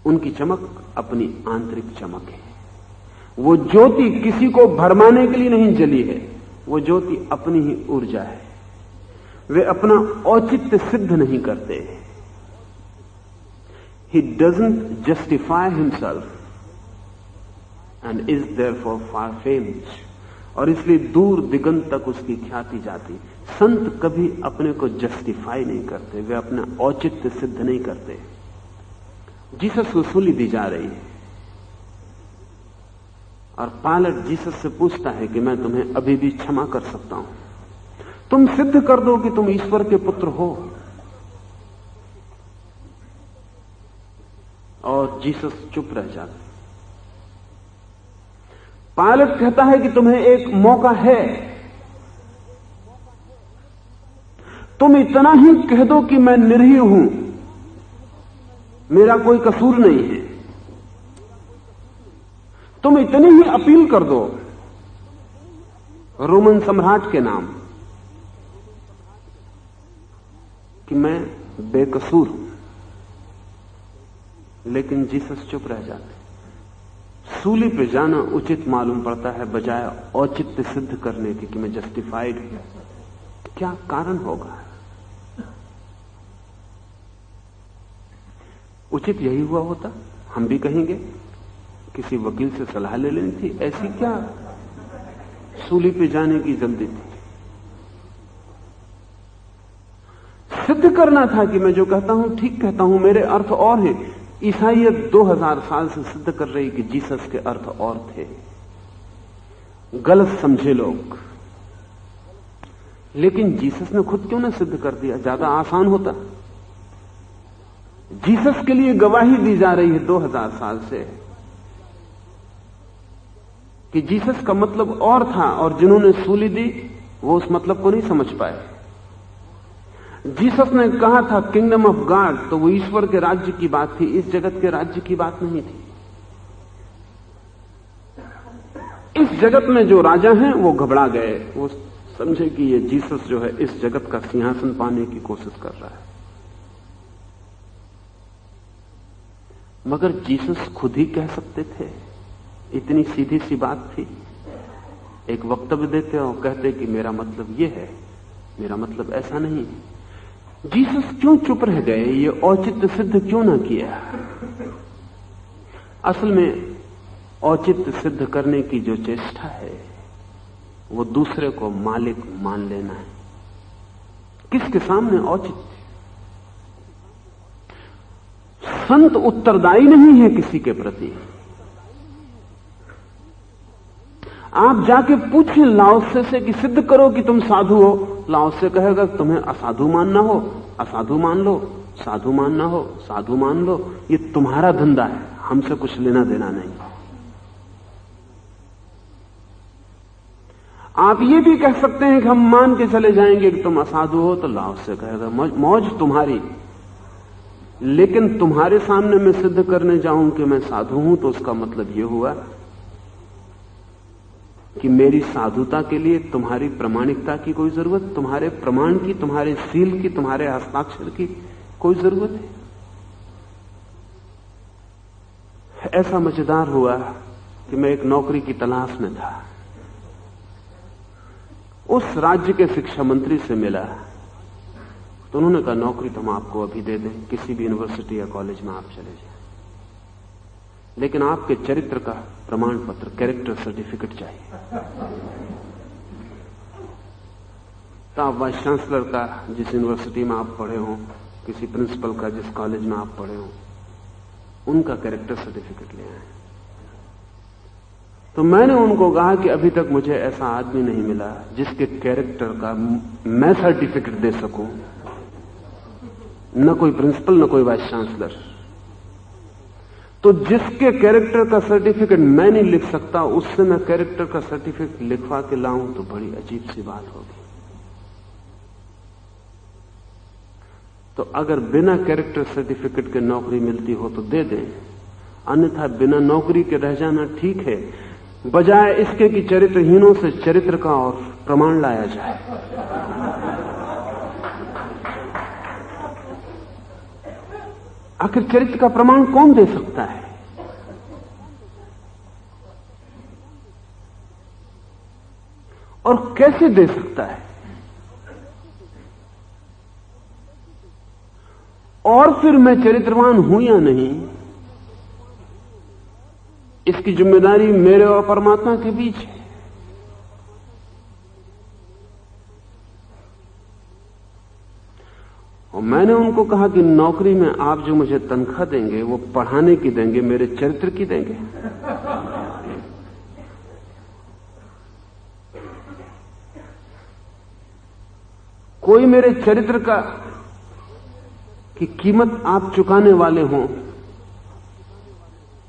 उनकी चमक अपनी आंतरिक चमक है। वो ज्योति किसी को भरमाने के लिए नहीं जली है, वो ज्योति अपनी ही ऊर्जा है। वे अपना औचित्य सिद्ध नहीं करते। He doesn't justify himself and is therefore far famed। और इसलिए दूर दिगंत तक उसकी ख्याति जाती। संत कभी अपने को जस्टिफाई नहीं करते, वे अपना औचित्य सिद्ध नहीं करते। जीसस को सूली दी जा रही है और पायलट जीसस से पूछता है कि मैं तुम्हें अभी भी क्षमा कर सकता हूं, तुम सिद्ध कर दो कि तुम ईश्वर के पुत्र हो। और जीसस चुप रह जाते। पायलट कहता है कि तुम्हें एक मौका है, तुम इतना ही कह दो कि मैं निरीह हूं, मेरा कोई कसूर नहीं है। तुम इतनी ही अपील कर दो रोमन सम्राट के नाम कि मैं बेकसूर हूं। लेकिन जीसस चुप रह जाते। सूली पे जाना उचित मालूम पड़ता है बजाय औचित्य सिद्ध करने के कि मैं जस्टिफाइड हूं। क्या कारण होगा? उचित यही हुआ होता, हम भी कहेंगे किसी वकील से सलाह ले लेनी थी, ऐसी क्या सूली पे जाने की जल्दी थी। सिद्ध करना था कि मैं जो कहता हूं ठीक कहता हूं, मेरे अर्थ और हैं। ईसाइयत 2000 साल से सिद्ध कर रही कि जीसस के अर्थ और थे, गलत समझे लोग। लेकिन जीसस ने खुद क्यों ना सिद्ध कर दिया? ज्यादा आसान होता। जीसस के लिए गवाही दी जा रही है 2000 साल से कि जीसस का मतलब और था, और जिन्होंने सूली दी वो उस मतलब को नहीं समझ पाए। जीसस ने कहा था किंगडम ऑफ गॉड, तो वो ईश्वर के राज्य की बात थी, इस जगत के राज्य की बात नहीं थी। इस जगत में जो राजा हैं वो घबरा गए, वो समझे कि ये जीसस जो है इस जगत का सिंहासन पाने की कोशिश कर रहा है। मगर जीसस खुद ही कह सकते थे, इतनी सीधी सी बात थी। एक वक्तव्य देते और कहते कि मेरा मतलब ये है, मेरा मतलब ऐसा नहीं। जीसस क्यों चुप रह गए? ये औचित्य सिद्ध क्यों ना किया? असल में औचित्य सिद्ध करने की जो चेष्टा है वो दूसरे को मालिक मान लेना है। किसके सामने औचित्य? संत उत्तरदायी नहीं है किसी के प्रति। आप जाके पूछें लाओसे से कि सिद्ध करो कि तुम साधु हो, लाओसे कहेगा तुम्हें असाधु मानना हो असाधु मान लो, साधु मानना हो साधु मान लो, ये तुम्हारा धंधा है, हमसे कुछ लेना देना नहीं। आप ये भी कह सकते हैं कि हम मान के चले जाएंगे कि तुम असाधु हो, तो लाओसे कहेगा मौज तुम्हारी, लेकिन तुम्हारे सामने मैं सिद्ध करने जाऊं कि मैं साधु हूं तो उसका मतलब यह हुआ कि मेरी साधुता के लिए तुम्हारी प्रामाणिकता की कोई जरूरत, तुम्हारे प्रमाण की, तुम्हारे सील की, तुम्हारे हस्ताक्षर की कोई जरूरत है? ऐसा मजेदार हुआ कि मैं एक नौकरी की तलाश में था। उस राज्य के शिक्षा मंत्री से मिला तो उन्होंने कहा नौकरी तो हम आपको अभी दे दें, किसी भी यूनिवर्सिटी या कॉलेज में आप चले जाएं, लेकिन आपके चरित्र का प्रमाण पत्र, कैरेक्टर सर्टिफिकेट चाहिए। तो आप वाइस चांसलर का जिस यूनिवर्सिटी में आप पढ़े हो, किसी प्रिंसिपल का जिस कॉलेज में आप पढ़े हो, उनका कैरेक्टर सर्टिफिकेट ले आए। तो मैंने उनको कहा कि अभी तक मुझे ऐसा आदमी नहीं मिला जिसके कैरेक्टर का मैं सर्टिफिकेट दे सकूं, न कोई प्रिंसिपल न कोई वाइस चांसलर। तो जिसके कैरेक्टर का सर्टिफिकेट मैं नहीं लिख सकता, उससे मैं कैरेक्टर का सर्टिफिकेट लिखवा के लाऊं तो बड़ी अजीब सी बात होगी। तो अगर बिना कैरेक्टर सर्टिफिकेट के नौकरी मिलती हो तो दे दें, अन्यथा बिना नौकरी के रह जाना ठीक है, बजाय इसके कि चरित्रहीनों से चरित्र का और प्रमाण लाया जाए। आखिर चरित्र का प्रमाण कौन दे सकता है? और कैसे दे सकता है? और फिर मैं चरित्रवान हूं या नहीं, इसकी जिम्मेदारी मेरे और परमात्मा के बीच है। और मैंने उनको कहा कि नौकरी में आप जो मुझे तनख्वाह देंगे वो पढ़ाने की देंगे, मेरे चरित्र की देंगे। कोई मेरे चरित्र का की कीमत आप चुकाने वाले हों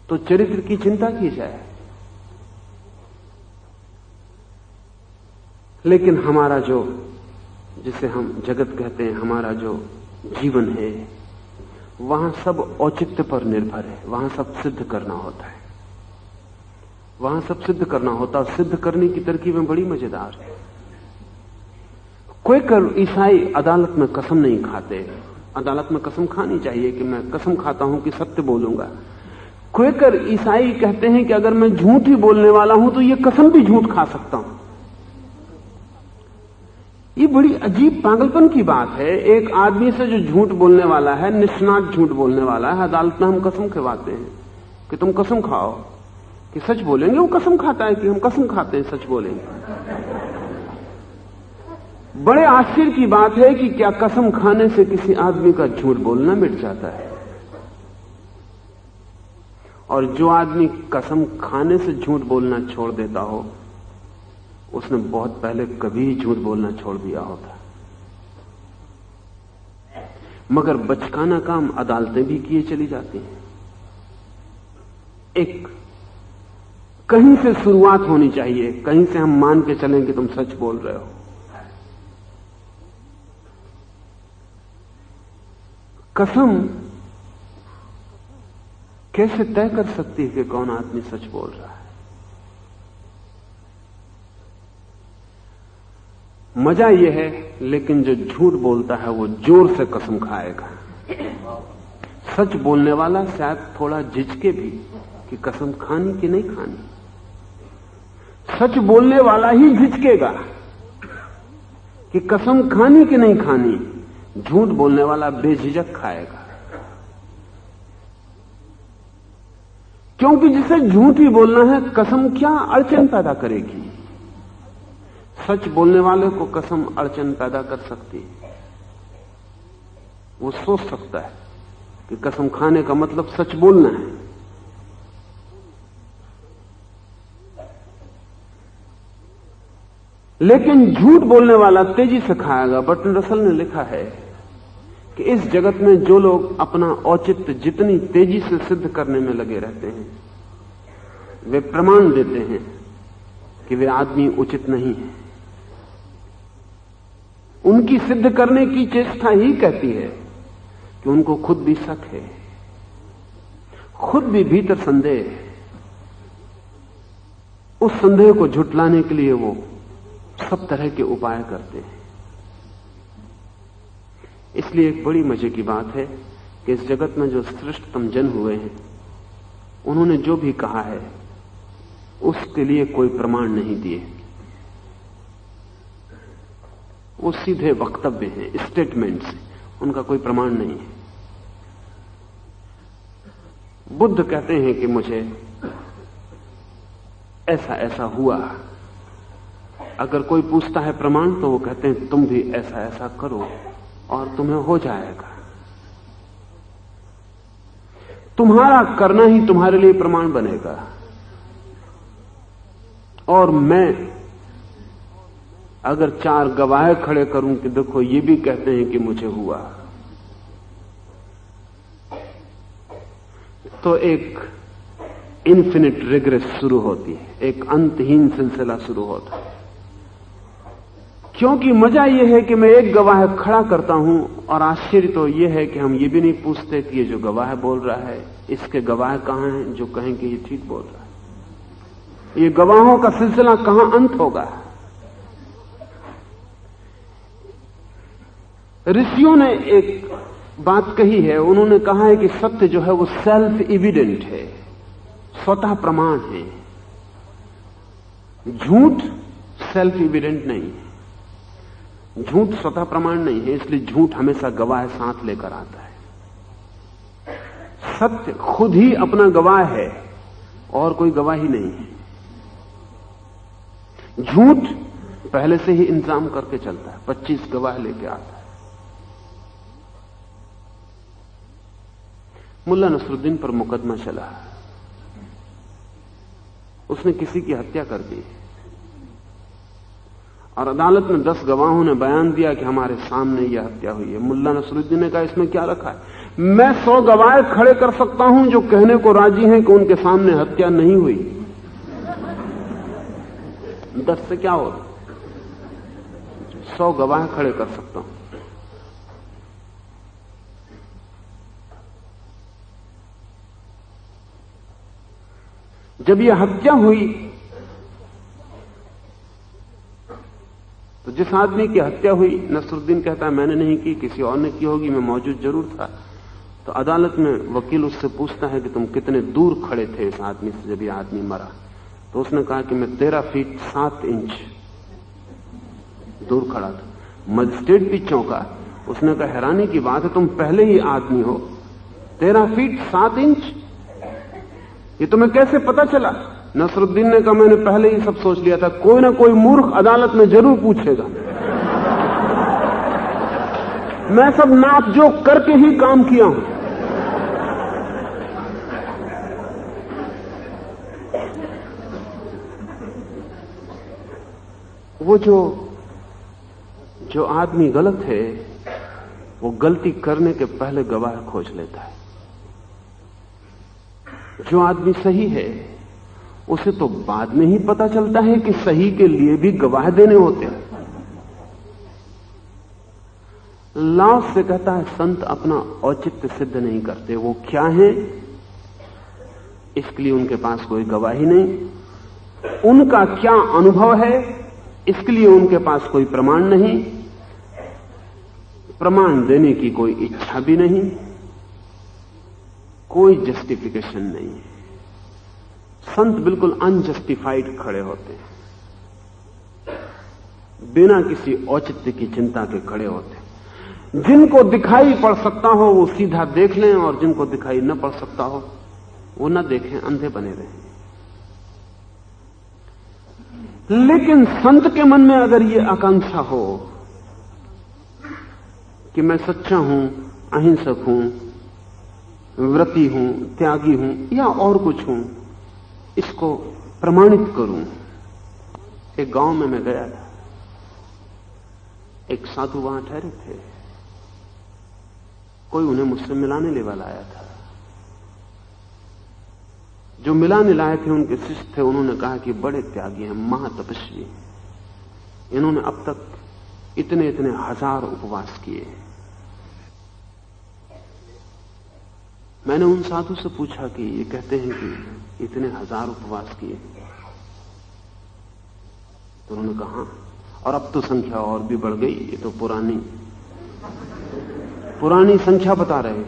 तो चरित्र की चिंता की जाए। लेकिन हमारा जो, जिसे हम जगत कहते हैं, हमारा जो जीवन है, वहां सब औचित्य पर निर्भर है। वहां सब सिद्ध करना होता है, वहां सब सिद्ध करना होता है। सिद्ध करने की तरकीबें बड़ी मजेदार है। क्वेकर ईसाई अदालत में कसम नहीं खाते। अदालत में कसम खानी चाहिए कि मैं कसम खाता हूं कि सत्य बोलूंगा। क्वेकर ईसाई कहते हैं कि अगर मैं झूठ ही बोलने वाला हूं तो ये कसम भी झूठ खा सकता हूं। ये बड़ी अजीब पागलपन की बात है। एक आदमी से जो झूठ बोलने वाला है, निष्णात झूठ बोलने वाला है, अदालत में हम कसम खिलवाते हैं कि तुम कसम खाओ कि सच बोलेंगे। वो कसम खाता है कि हम कसम खाते हैं सच बोलेंगे। बड़े आश्चर्य की बात है कि क्या कसम खाने से किसी आदमी का झूठ बोलना मिट जाता है? और जो आदमी कसम खाने से झूठ बोलना छोड़ देता हो, उसने बहुत पहले कभी झूठ बोलना छोड़ दिया होता। मगर बचकाना काम अदालतें भी किए चली जाती हैं। एक कहीं से शुरुआत होनी चाहिए, कहीं से हम मान के चलें कि तुम सच बोल रहे हो। कसम कैसे तय कर सकती है कि कौन आदमी सच बोल रहा है? मजा यह है, लेकिन जो झूठ बोलता है वो जोर से कसम खाएगा। सच बोलने वाला शायद थोड़ा झिझके भी कि कसम खानी कि नहीं खानी। सच बोलने वाला ही झिझकेगा कि कसम खानी कि नहीं खानी। झूठ बोलने वाला बेझिझक खाएगा, क्योंकि जिसे झूठ ही बोलना है, कसम क्या अड़चन पैदा करेगी? सच बोलने वाले को कसम अड़चन पैदा कर सकती है। वो सोच सकता है कि कसम खाने का मतलब सच बोलना है। लेकिन झूठ बोलने वाला तेजी से खाएगा। बर्टन रसल ने लिखा है कि इस जगत में जो लोग अपना औचित्य जितनी तेजी से सिद्ध करने में लगे रहते हैं, वे प्रमाण देते हैं कि वे आदमी उचित नहीं है। उनकी सिद्ध करने की चेष्टा ही कहती है कि उनको खुद भी शक है, खुद भी भीतर संदेह है। उस संदेह को झुटलाने के लिए वो सब तरह के उपाय करते हैं। इसलिए एक बड़ी मजे की बात है कि इस जगत में जो श्रेष्ठतम जन हुए हैं, उन्होंने जो भी कहा है उसके लिए कोई प्रमाण नहीं दिए। वो सीधे वक्तव्य हैं, स्टेटमेंट्स हैं, उनका कोई प्रमाण नहीं है। बुद्ध कहते हैं कि मुझे ऐसा ऐसा हुआ। अगर कोई पूछता है प्रमाण, तो वो कहते हैं तुम भी ऐसा ऐसा करो और तुम्हें हो जाएगा। तुम्हारा करना ही तुम्हारे लिए प्रमाण बनेगा। और मैं अगर 4 गवाह खड़े करूं कि देखो ये भी कहते हैं कि मुझे हुआ, तो एक इन्फिनिट रिग्रेस शुरू होती है, एक अंतहीन सिलसिला शुरू होता है। क्योंकि मजा यह है कि मैं एक गवाह खड़ा करता हूं, और आश्चर्य तो यह है कि हम ये भी नहीं पूछते कि ये जो गवाह बोल रहा है, इसके गवाह कहां हैं जो कहें कि ये ठीक बोल रहा है। ये गवाहों का सिलसिला कहां अंत होगा। ऋषियों ने एक बात कही है, उन्होंने कहा है कि सत्य जो है वो सेल्फ एविडेंट है, स्वतः प्रमाण है। झूठ सेल्फ एविडेंट नहीं है, झूठ स्वतः प्रमाण नहीं है, इसलिए झूठ हमेशा गवाह साथ लेकर आता है। सत्य खुद ही अपना गवाह है और कोई गवाही नहीं है। झूठ पहले से ही इंतजाम करके चलता है, 25 गवाह लेके आता है। मुल्ला नसरुद्दीन पर मुकदमा चला, उसने किसी की हत्या कर दी और अदालत में 10 गवाहों ने बयान दिया कि हमारे सामने यह हत्या हुई है। मुल्ला नसरुद्दीन ने कहा इसमें क्या रखा है, मैं 100 गवाह खड़े कर सकता हूं जो कहने को राजी हैं कि उनके सामने हत्या नहीं हुई। 10 से क्या होता, 100 गवाह खड़े कर सकता हूं। जब यह हत्या हुई तो जिस आदमी की हत्या हुई, नसरुद्दीन कहता है मैंने नहीं की, किसी और ने की होगी, मैं मौजूद जरूर था। तो अदालत में वकील उससे पूछता है कि तुम कितने दूर खड़े थे इस आदमी से जब यह आदमी मरा। तो उसने कहा कि मैं 13 फीट 7 इंच दूर खड़ा था। मजिस्ट्रेट भी चौंका, उसने कहा हैरानी की बात है, तुम पहले ही आदमी हो, 13 फीट 7 इंच, ये तुम्हें कैसे पता चला? नसरुद्दीन ने कहा मैंने पहले ही सब सोच लिया था, कोई ना कोई मूर्ख अदालत में जरूर पूछेगा। मैं सब नाप जोक करके ही काम किया हूं। वो जो आदमी गलत है, वो गलती करने के पहले गवाह खोज लेता है। जो आदमी सही है उसे तो बाद में ही पता चलता है कि सही के लिए भी गवाह देने होते हैं। लाओस से कहता है संत अपना औचित्य सिद्ध नहीं करते, वो क्या है इसके लिए उनके पास कोई गवाही नहीं, उनका क्या अनुभव है इसके लिए उनके पास कोई प्रमाण नहीं, प्रमाण देने की कोई इच्छा भी नहीं, कोई जस्टिफिकेशन नहीं है। संत बिल्कुल अनजस्टिफाइड खड़े होते हैं, बिना किसी औचित्य की चिंता के खड़े होते हैं। जिनको दिखाई पड़ सकता हो वो सीधा देख लें, और जिनको दिखाई न पड़ सकता हो वो न देखें, अंधे बने रहें। लेकिन संत के मन में अगर ये आकांक्षा हो कि मैं सच्चा हूं, अहिंसक हूं, व्रती हूं, त्यागी हूं या और कुछ हूं, इसको प्रमाणित करूं। एक गांव में मैं गया था, एक साधु वहां ठहरे थे, कोई उन्हें मुझसे मिलाने ले वाला आया था। जो मिलाने लाए थे उनके शिष्य थे, उन्होंने कहा कि बड़े त्यागी हैं, महातपस्वी, इन्होंने अब तक इतने इतने हजार उपवास किए। मैंने उन साधु से पूछा कि ये कहते हैं कि इतने हजार उपवास किए, तो उन्होंने कहा हाँ, और अब तो संख्या और भी बढ़ गई, ये तो पुरानी संख्या बता रहे।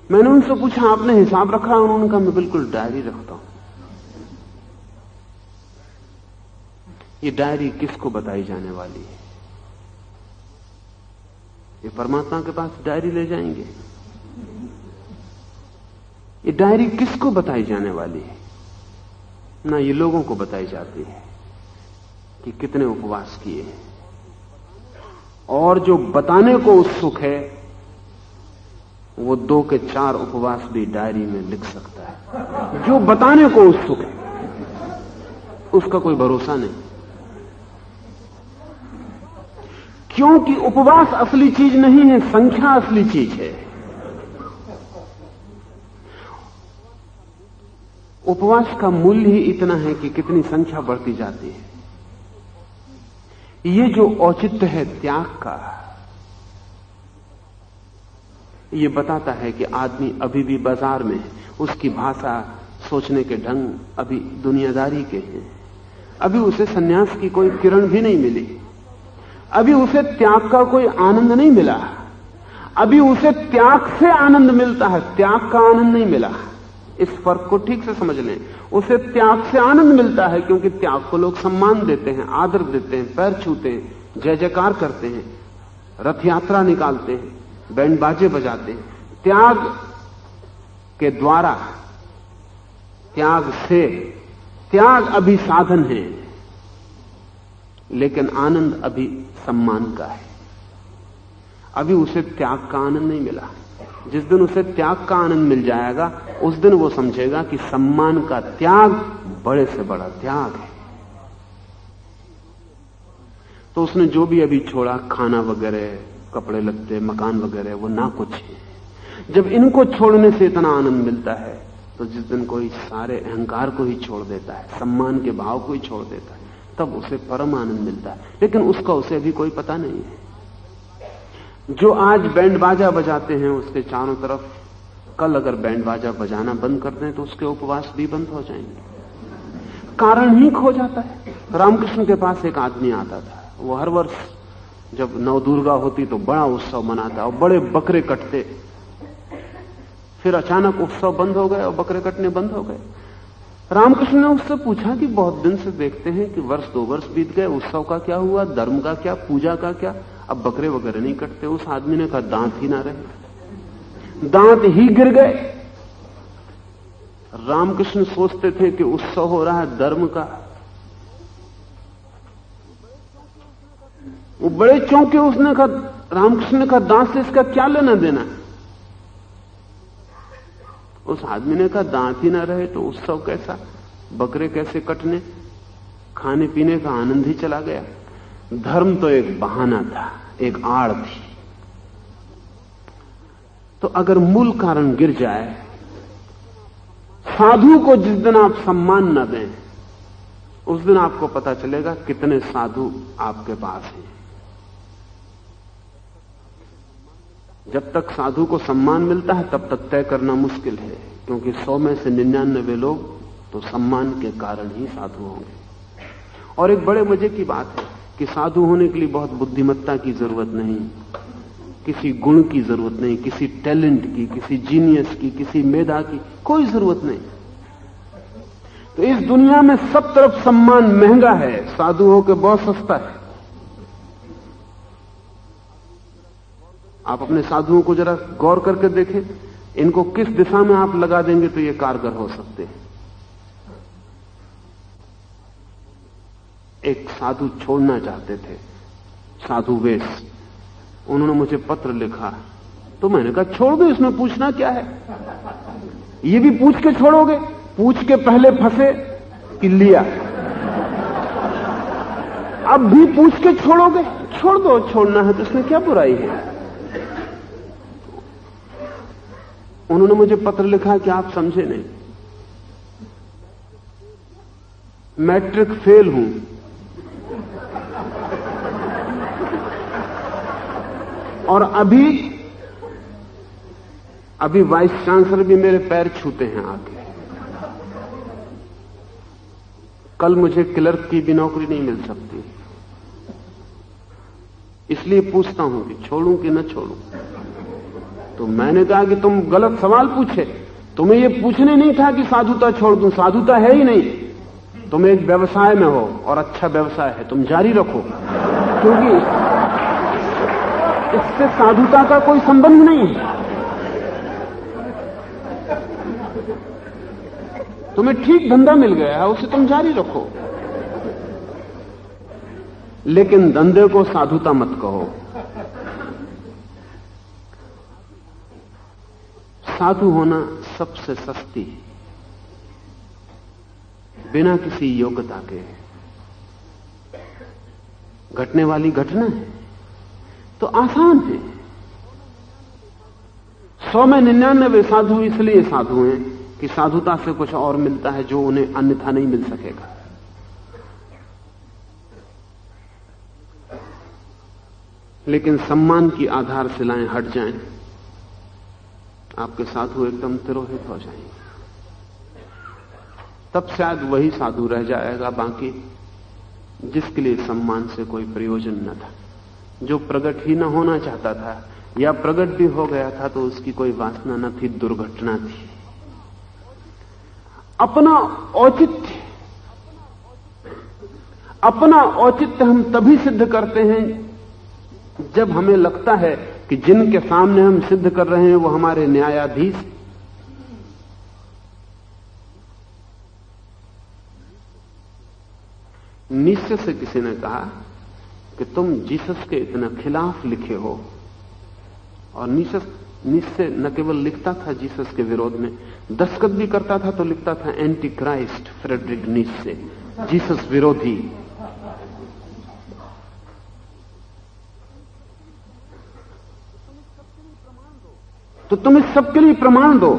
मैंने उनसे पूछा आपने हिसाब रखा? उन्होंने कहा मैं बिल्कुल डायरी रखता हूं। ये डायरी किसको बताई जाने वाली है? ये परमात्मा के पास डायरी ले जाएंगे? ये डायरी किसको बताई जाने वाली है? ना ये लोगों को बताई जाती है कि कितने उपवास किए हैं, और जो बताने को उत्सुक है वो 2 के 4 उपवास भी डायरी में लिख सकता है। जो बताने को उत्सुक है उसका कोई भरोसा नहीं, क्योंकि उपवास असली चीज नहीं है, संख्या असली चीज है। उपवास का मूल्य ही इतना है कि कितनी संख्या बढ़ती जाती है। ये जो औचित्य है त्याग का, ये बताता है कि आदमी अभी भी बाजार में, उसकी भाषा, सोचने के ढंग अभी दुनियादारी के हैं। अभी उसे सन्यास की कोई किरण भी नहीं मिली, अभी उसे त्याग का कोई आनंद नहीं मिला, अभी उसे त्याग से आनंद मिलता है, त्याग का आनंद नहीं मिला। इस फर्क को ठीक से समझ लें। उसे त्याग से आनंद मिलता है क्योंकि त्याग को लोग सम्मान देते हैं, आदर देते हैं, पैर छूते हैं, जय जयकार करते हैं, रथ यात्रा निकालते हैं, बैंड बाजे बजाते हैं। त्याग के द्वारा, त्याग से, त्याग अभी साधन है, लेकिन आनंद अभी सम्मान का है। अभी उसे त्याग का आनंद नहीं मिला। जिस दिन उसे त्याग का आनंद मिल जाएगा उस दिन वो समझेगा कि सम्मान का त्याग बड़े से बड़ा त्याग है। तो उसने जो भी अभी छोड़ा, खाना वगैरह, कपड़े लत्ते, मकान वगैरह, वो ना कुछ है। जब इनको छोड़ने से इतना आनंद मिलता है तो जिस दिन कोई सारे अहंकार को ही छोड़ देता है, सम्मान के भाव को ही छोड़ देता है, तब उसे परम आनंद मिलता है। लेकिन उसका उसे अभी कोई पता नहीं है। जो आज बैंड बाजा बजाते हैं उसके चारों तरफ, कल अगर बैंड बाजा बजाना बंद कर दें तो उसके उपवास भी बंद हो जाएंगे। कारण ही खो जाता है। रामकृष्ण के पास एक आदमी आता था, वो हर वर्ष जब नवदुर्गा होती तो बड़ा उत्सव मनाता और बड़े बकरे कटते। फिर अचानक उत्सव बंद हो गए और बकरे कटने बंद हो गए। रामकृष्ण ने उससे पूछा कि बहुत दिन से देखते हैं कि वर्ष 2 वर्ष बीत गए, उत्सव का क्या हुआ, धर्म का क्या, पूजा का क्या, अब बकरे वगैरह नहीं कटते। उस आदमी ने कहा दांत ही ना रहे, दांत ही गिर गए। रामकृष्ण सोचते थे कि उत्सव हो रहा है धर्म का। वो बड़े चौंके। उसने कहा, रामकृष्ण ने कहा दांत से इसका क्या लेना देना? उस आदमी ने कहा दांत ही ना रहे तो उत्सव कैसा, बकरे कैसे कटने, खाने पीने का आनंद ही चला गया। धर्म तो एक बहाना था, एक आड़ थी। तो अगर मूल कारण गिर जाए, साधु को जिस दिन आप सम्मान न दें उस दिन आपको पता चलेगा कितने साधु आपके पास हैं। जब तक साधु को सम्मान मिलता है तब तक तय करना मुश्किल है, क्योंकि 100 में से 99 लोग तो सम्मान के कारण ही साधु होंगे। और एक बड़े मजे की बात है कि साधु होने के लिए बहुत बुद्धिमत्ता की जरूरत नहीं, किसी गुण की जरूरत नहीं, किसी टैलेंट की, किसी जीनियस की, किसी मेधा की कोई जरूरत नहीं। तो इस दुनिया में सब तरफ सम्मान महंगा है, साधु होकर बहुत सस्ता है। आप अपने साधुओं को जरा गौर करके देखें, इनको किस दिशा में आप लगा देंगे तो ये कारगर हो सकते हैं। एक साधु छोड़ना चाहते थे, साधु वेश। उन्होंने मुझे पत्र लिखा तो मैंने कहा छोड़ दो, इसमें पूछना क्या है। ये भी पूछ के छोड़ोगे? पूछ के पहले फंसे कि लिया, अब भी पूछ के छोड़ोगे? छोड़ दो, छोड़ना है तो इसमें क्या बुराई है। उन्होंने मुझे पत्र लिखा कि आप समझे नहीं, मैट्रिक फेल हूं, और अभी वाइस चांसलर भी मेरे पैर छूते हैं आके। कल मुझे क्लर्क की भी नौकरी नहीं मिल सकती, इसलिए पूछता हूं कि छोड़ूं कि न छोड़ूं। तो मैंने कहा कि तुम गलत सवाल पूछे, तुम्हें यह पूछने नहीं था कि साधुता छोड़ दूं, साधुता है ही नहीं। तुम एक व्यवसाय में हो और अच्छा व्यवसाय है, तुम जारी रखो, क्योंकि इससे साधुता का कोई संबंध नहीं है। तुम्हें ठीक धंधा मिल गया है, उसे तुम जारी रखो, लेकिन धंधे को साधुता मत कहो। साधु होना सबसे सस्ती, बिना किसी योग्यता के घटने वाली घटना है, तो आसान है। 100 में 99 साधु इसलिए साधु हैं कि साधुता से कुछ और मिलता है जो उन्हें अन्यथा नहीं मिल सकेगा। लेकिन सम्मान की आधारशिलाएं हट जाएं, आपके साधु एकदम तिरोहित हो जाएंगे। तब शायद वही साधु रह जाएगा बाकी, जिसके लिए सम्मान से कोई प्रयोजन न था, जो प्रकट ही न होना चाहता था, या प्रकट भी हो गया था तो उसकी कोई वासना न थी, दुर्घटना थी। अपना औचित्य हम तभी सिद्ध करते हैं जब हमें लगता है कि जिनके सामने हम सिद्ध कर रहे हैं वो हमारे न्यायाधीश। नीचे से किसी ने कहा कि तुम जीसस के इतना खिलाफ लिखे हो, और नीचे न केवल लिखता था जीसस के विरोध में, दस्तखत भी करता था तो लिखता था एंटी क्राइस्ट फ्रेडरिक नीचे, जीसस विरोधी। तो तुम इस सबके लिए प्रमाण दो।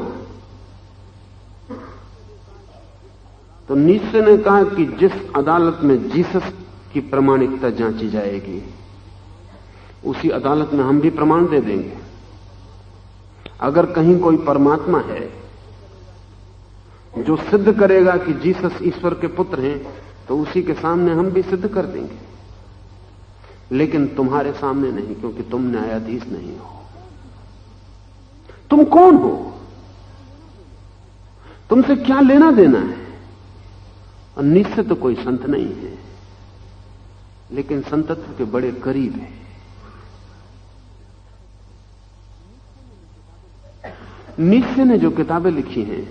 तो नीचे ने कहा कि जिस अदालत में जीसस की प्रामाणिकता जांची जाएगी, उसी अदालत में हम भी प्रमाण दे देंगे। अगर कहीं कोई परमात्मा है जो सिद्ध करेगा कि जीसस ईश्वर के पुत्र हैं, तो उसी के सामने हम भी सिद्ध कर देंगे, लेकिन तुम्हारे सामने नहीं, क्योंकि तुम न्यायाधीश नहीं हो। तुम कौन हो? तुमसे क्या लेना देना है? और नीचे तो कोई संत नहीं है, लेकिन संतत्व के बड़े करीब है। नीचे ने जो किताबें लिखी हैं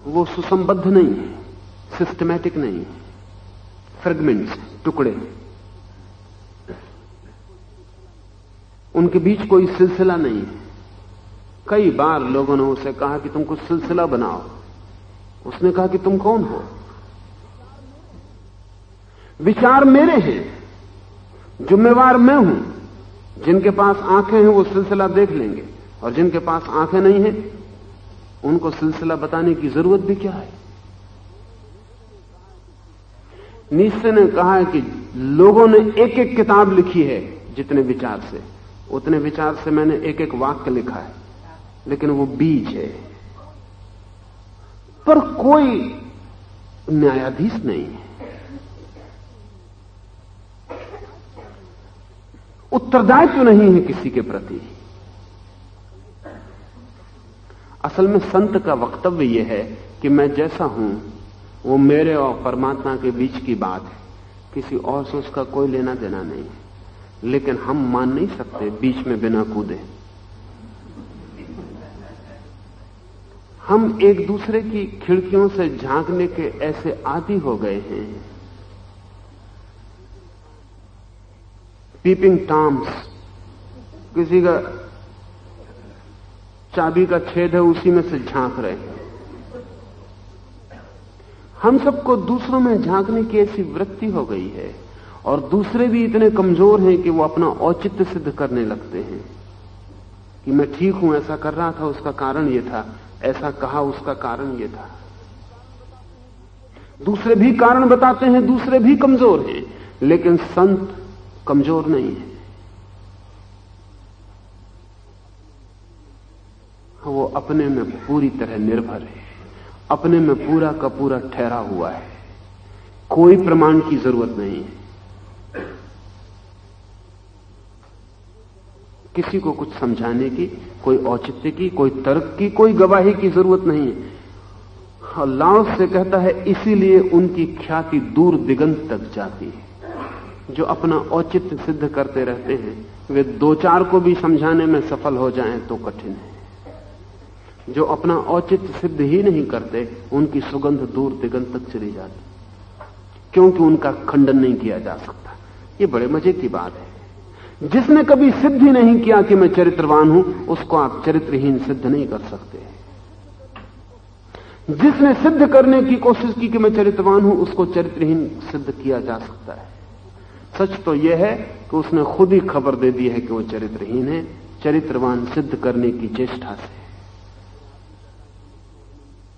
वो सुसंबद्ध नहीं है, सिस्टमैटिक नहीं है, फ्रेगमेंट्स, टुकड़े, उनके बीच कोई सिलसिला नहीं है। कई बार लोगों ने उसे कहा कि तुम कुछ सिलसिला बनाओ, उसने कहा कि तुम कौन हो? विचार मेरे हैं, जिम्मेवार मैं हूं। जिनके पास आंखें हैं वो सिलसिला देख लेंगे, और जिनके पास आंखें नहीं हैं उनको सिलसिला बताने की जरूरत भी क्या है? नीचे ने कहा है कि लोगों ने एक एक किताब लिखी है, जितने विचार से, उतने विचार से मैंने एक एक वाक्य लिखा है, लेकिन वो बीज है। पर कोई न्यायाधीश नहीं है, उत्तरदायित्व नहीं है किसी के प्रति। असल में संत का वक्तव्य यह है कि मैं जैसा हूं वो मेरे और परमात्मा के बीच की बात है, किसी और से उसका कोई लेना देना नहीं है। लेकिन हम मान नहीं सकते बीच में बिना कूदे। हम एक दूसरे की खिड़कियों से झांकने के ऐसे आदी हो गए हैं। पीपिंग टॉम्स, किसी का चाबी का छेद है उसी में से झांक रहे हैं। हम सबको दूसरों में झांकने की ऐसी वृत्ति हो गई है, और दूसरे भी इतने कमजोर हैं कि वो अपना औचित्य सिद्ध करने लगते हैं कि मैं ठीक हूं, ऐसा कर रहा था उसका कारण ये था, ऐसा कहा उसका कारण ये था। दूसरे भी कारण बताते हैं, दूसरे भी कमजोर हैं, लेकिन संत कमजोर नहीं है। वो अपने में पूरी तरह निर्भर है, अपने में पूरा का पूरा ठहरा हुआ है, कोई प्रमाण की जरूरत नहीं है, किसी को कुछ समझाने की, कोई औचित्य की, कोई तर्क की, कोई गवाही की जरूरत नहीं है। लाओस से कहता है इसीलिए उनकी ख्याति दूर दिगंत तक जाती है। जो अपना औचित्य सिद्ध करते रहते हैं वे दो चार को भी समझाने में सफल हो जाएं तो कठिन है। जो अपना औचित्य सिद्ध ही नहीं करते उनकी सुगंध दूर दिगंत तक चली जाती, क्योंकि उनका खंडन नहीं किया जा सकता। ये बड़े मजे की बात है। जिसने कभी सिद्ध ही नहीं किया कि मैं चरित्रवान हूं, उसको आप चरित्रहीन सिद्ध नहीं कर सकते। जिसने सिद्ध करने की कोशिश की कि मैं चरित्रवान हूं, उसको चरित्रहीन सिद्ध किया जा सकता है। सच तो यह है कि उसने खुद ही खबर दे दी है कि वो चरित्रहीन है, चरित्रवान सिद्ध करने की चेष्टा से।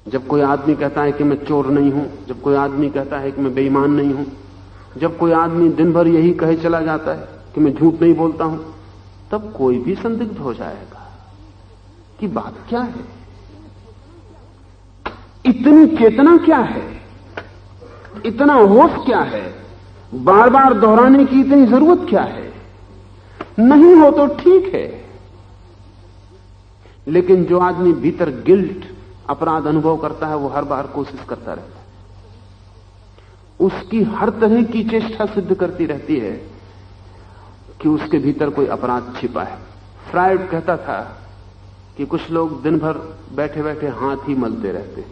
जब कोई आदमी कहता है कि मैं चोर नहीं हूं, जब कोई आदमी कहता है कि मैं बेईमान नहीं हूं, जब कोई आदमी दिन भर यही कहे चला जाता है कि मैं झूठ नहीं बोलता हूं, तब कोई भी संदिग्ध हो जाएगा कि बात क्या है, इतनी चेतना क्या है, इतना होश क्या है, बार बार दोहराने की इतनी जरूरत क्या है। नहीं हो तो ठीक है, लेकिन जो आदमी भीतर गिल्ट, अपराध अनुभव करता है, वो हर बार कोशिश करता रहता है, उसकी हर तरह की चेष्टा सिद्ध करती रहती है कि उसके भीतर कोई अपराध छिपा है। फ्रायड कहता था कि कुछ लोग दिन भर बैठे बैठे हाथ ही मलते रहते।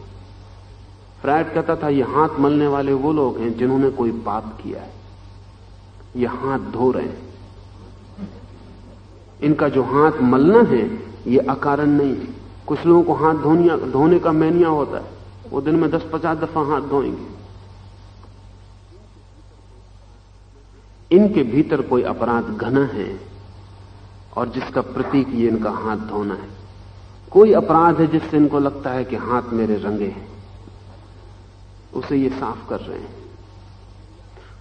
फ्रायड कहता था ये हाथ मलने वाले वो लोग हैं जिन्होंने कोई पाप किया है, ये हाथ धो रहे हैं। इनका जो हाथ मलना है ये अकारण नहीं है। कुछ लोगों को हाथ धोने का मैनिया होता है, वो दिन में 10-50 दफा हाथ धोएंगे। इनके भीतर कोई अपराध घना है और जिसका प्रतीक ये इनका हाथ धोना है। कोई अपराध है जिससे इनको लगता है कि हाथ मेरे रंगे हैं, उसे ये साफ कर रहे हैं।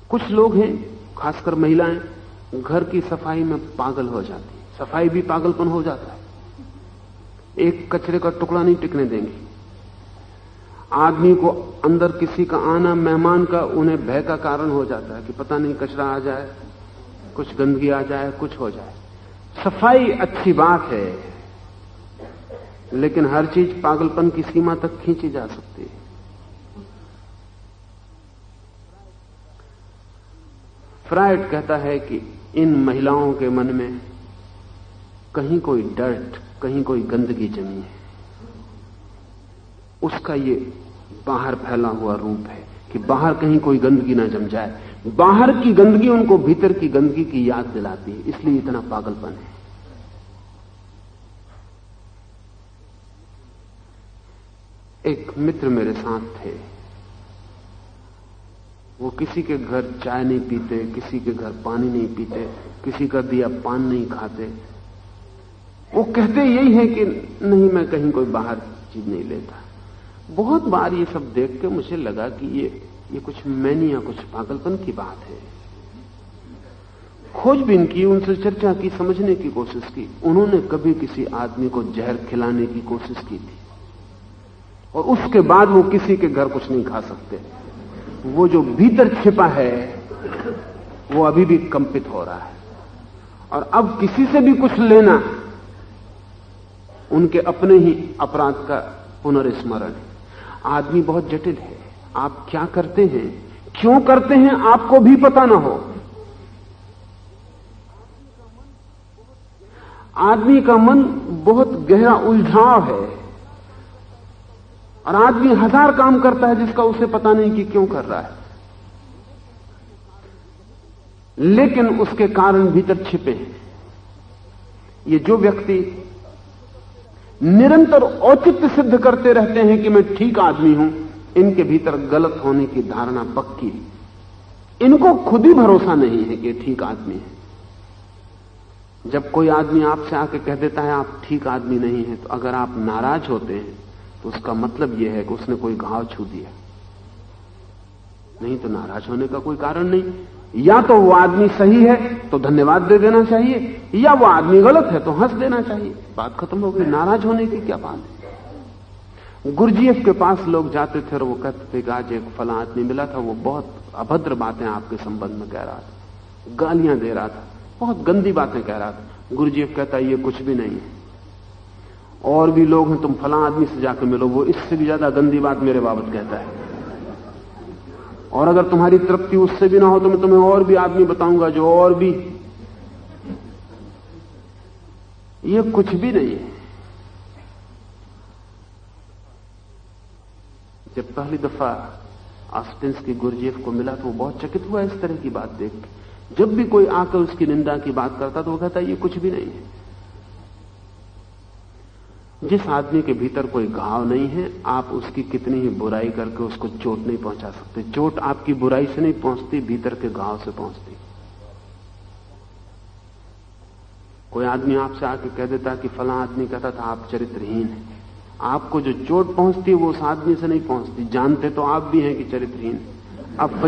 कुछ लोग हैं, खासकर महिलाएं, घर की सफाई में पागल हो जाती है। सफाई भी पागलपन हो जाता है। एक कचरे का टुकड़ा नहीं टिकने देंगी। आदमी को अंदर किसी का आना, मेहमान का, उन्हें भय का कारण हो जाता है कि पता नहीं कचरा आ जाए, कुछ गंदगी आ जाए, कुछ हो जाए। सफाई अच्छी बात है, लेकिन हर चीज पागलपन की सीमा तक खींची जा सकती है। फ्रायड कहता है कि इन महिलाओं के मन में कहीं कोई डर्ट, कहीं कोई गंदगी जमी है। उसका ये बाहर फैला हुआ रूप है कि बाहर कहीं कोई गंदगी ना जम जाए। बाहर की गंदगी उनको भीतर की गंदगी की याद दिलाती है, इसलिए इतना पागलपन है। एक मित्र मेरे साथ थे, वो किसी के घर चाय नहीं पीते, किसी के घर पानी नहीं पीते, किसी का दिया पान नहीं खाते। वो कहते यही है कि नहीं, मैं कहीं कोई बाहर चीज नहीं लेता। बहुत बार ये सब देख के मुझे लगा कि ये कुछ मैनिया, कुछ पागलपन की बात है। खोजबीन की, उनसे चर्चा की, समझने की कोशिश की। उन्होंने कभी किसी आदमी को जहर खिलाने की कोशिश की थी और उसके बाद वो किसी के घर कुछ नहीं खा सकते। वो जो भीतर छिपा है वो अभी भी कंपित हो रहा है, और अब किसी से भी कुछ लेना उनके अपने ही अपराध का पुनर्स्मरण है। आदमी बहुत जटिल है। आप क्या करते हैं, क्यों करते हैं, आपको भी पता ना हो। आदमी का मन बहुत गहरा उलझाव है, और आदमी 1000 काम करता है जिसका उसे पता नहीं कि क्यों कर रहा है, लेकिन उसके कारण भीतर छिपे हैं। ये जो व्यक्ति निरंतर औचित्य सिद्ध करते रहते हैं कि मैं ठीक आदमी हूं, इनके भीतर गलत होने की धारणा पक्की है। इनको खुद ही भरोसा नहीं है कि ठीक आदमी है। जब कोई आदमी आपसे आके कह देता है आप ठीक आदमी नहीं है, तो अगर आप नाराज होते हैं तो उसका मतलब यह है कि उसने कोई घाव छू दिया। नहीं तो नाराज होने का कोई कारण नहीं। या तो वो आदमी सही है तो धन्यवाद दे देना चाहिए, या वो आदमी गलत है तो हंस देना चाहिए। बात खत्म हो गई। नाराज होने की क्या बात है। गुरजीएफ के पास लोग जाते थे और वो कहते थे कि आज एक फला आदमी मिला था, वो बहुत अभद्र बातें आपके संबंध में कह रहा था, गालियां दे रहा था, बहुत गंदी बातें कह रहा था। गुरजीएफ कहता ये कुछ भी नहीं है, और भी लोग हैं, तुम फला आदमी से जाकर मिलो, वो इससे भी ज्यादा गंदी बात मेरे बाबत कहता है, और अगर तुम्हारी तृप्ति उससे भी ना हो तो मैं तुम्हें और भी आदमी बताऊंगा जो और भी। ये कुछ भी नहीं है। जब पहली दफा ऑस्टिन्स्की गुरजीएफ को मिला तो वो बहुत चकित हुआ इस तरह की बात देख के। जब भी कोई आकर उसकी निंदा की बात करता तो वो कहता ये कुछ भी नहीं है। जिस आदमी के भीतर कोई घाव नहीं है, आप उसकी कितनी ही बुराई करके उसको चोट नहीं पहुंचा सकते। चोट आपकी बुराई से नहीं पहुंचती, भीतर के घाव से पहुंचती। कोई आदमी आपसे आके कह देता कि फला आदमी कहता था आप चरित्रहीन हैं, आपको जो चोट पहुंचती है वो उस आदमी से नहीं पहुंचती। जानते तो आप भी हैं कि चरित्रहीन। अब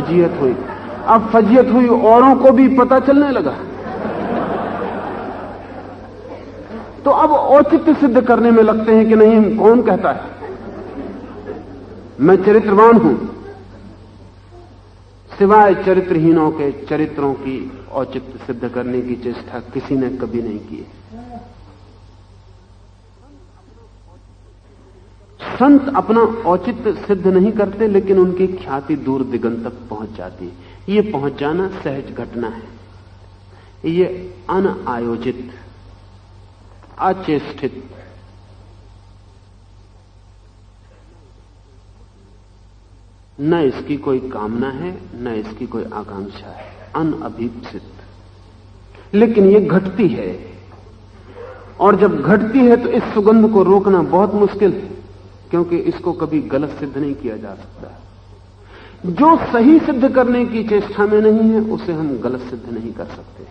फजीयत हुई, औरों को भी पता चलने लगा, तो अब औचित्य सिद्ध करने में लगते हैं कि नहीं, कौन कहता है मैं चरित्रवान हूं। सिवाय चरित्रहीनों के चरित्रों की औचित्य सिद्ध करने की चेष्टा किसी ने कभी नहीं की। संत अपना औचित्य सिद्ध नहीं करते, लेकिन उनकी ख्याति दूर दिगंत तक पहुंच जाती है। ये पहुंच जाना सहज घटना है, ये अनायोजित, अचेष्टित, न इसकी कोई कामना है, न इसकी कोई आकांक्षा है, अनअभीप्सित। लेकिन ये घटती है, और जब घटती है तो इस सुगंध को रोकना बहुत मुश्किल है, क्योंकि इसको कभी गलत सिद्ध नहीं किया जा सकता। जो सही सिद्ध करने की चेष्टा में नहीं है उसे हम गलत सिद्ध नहीं कर सकते।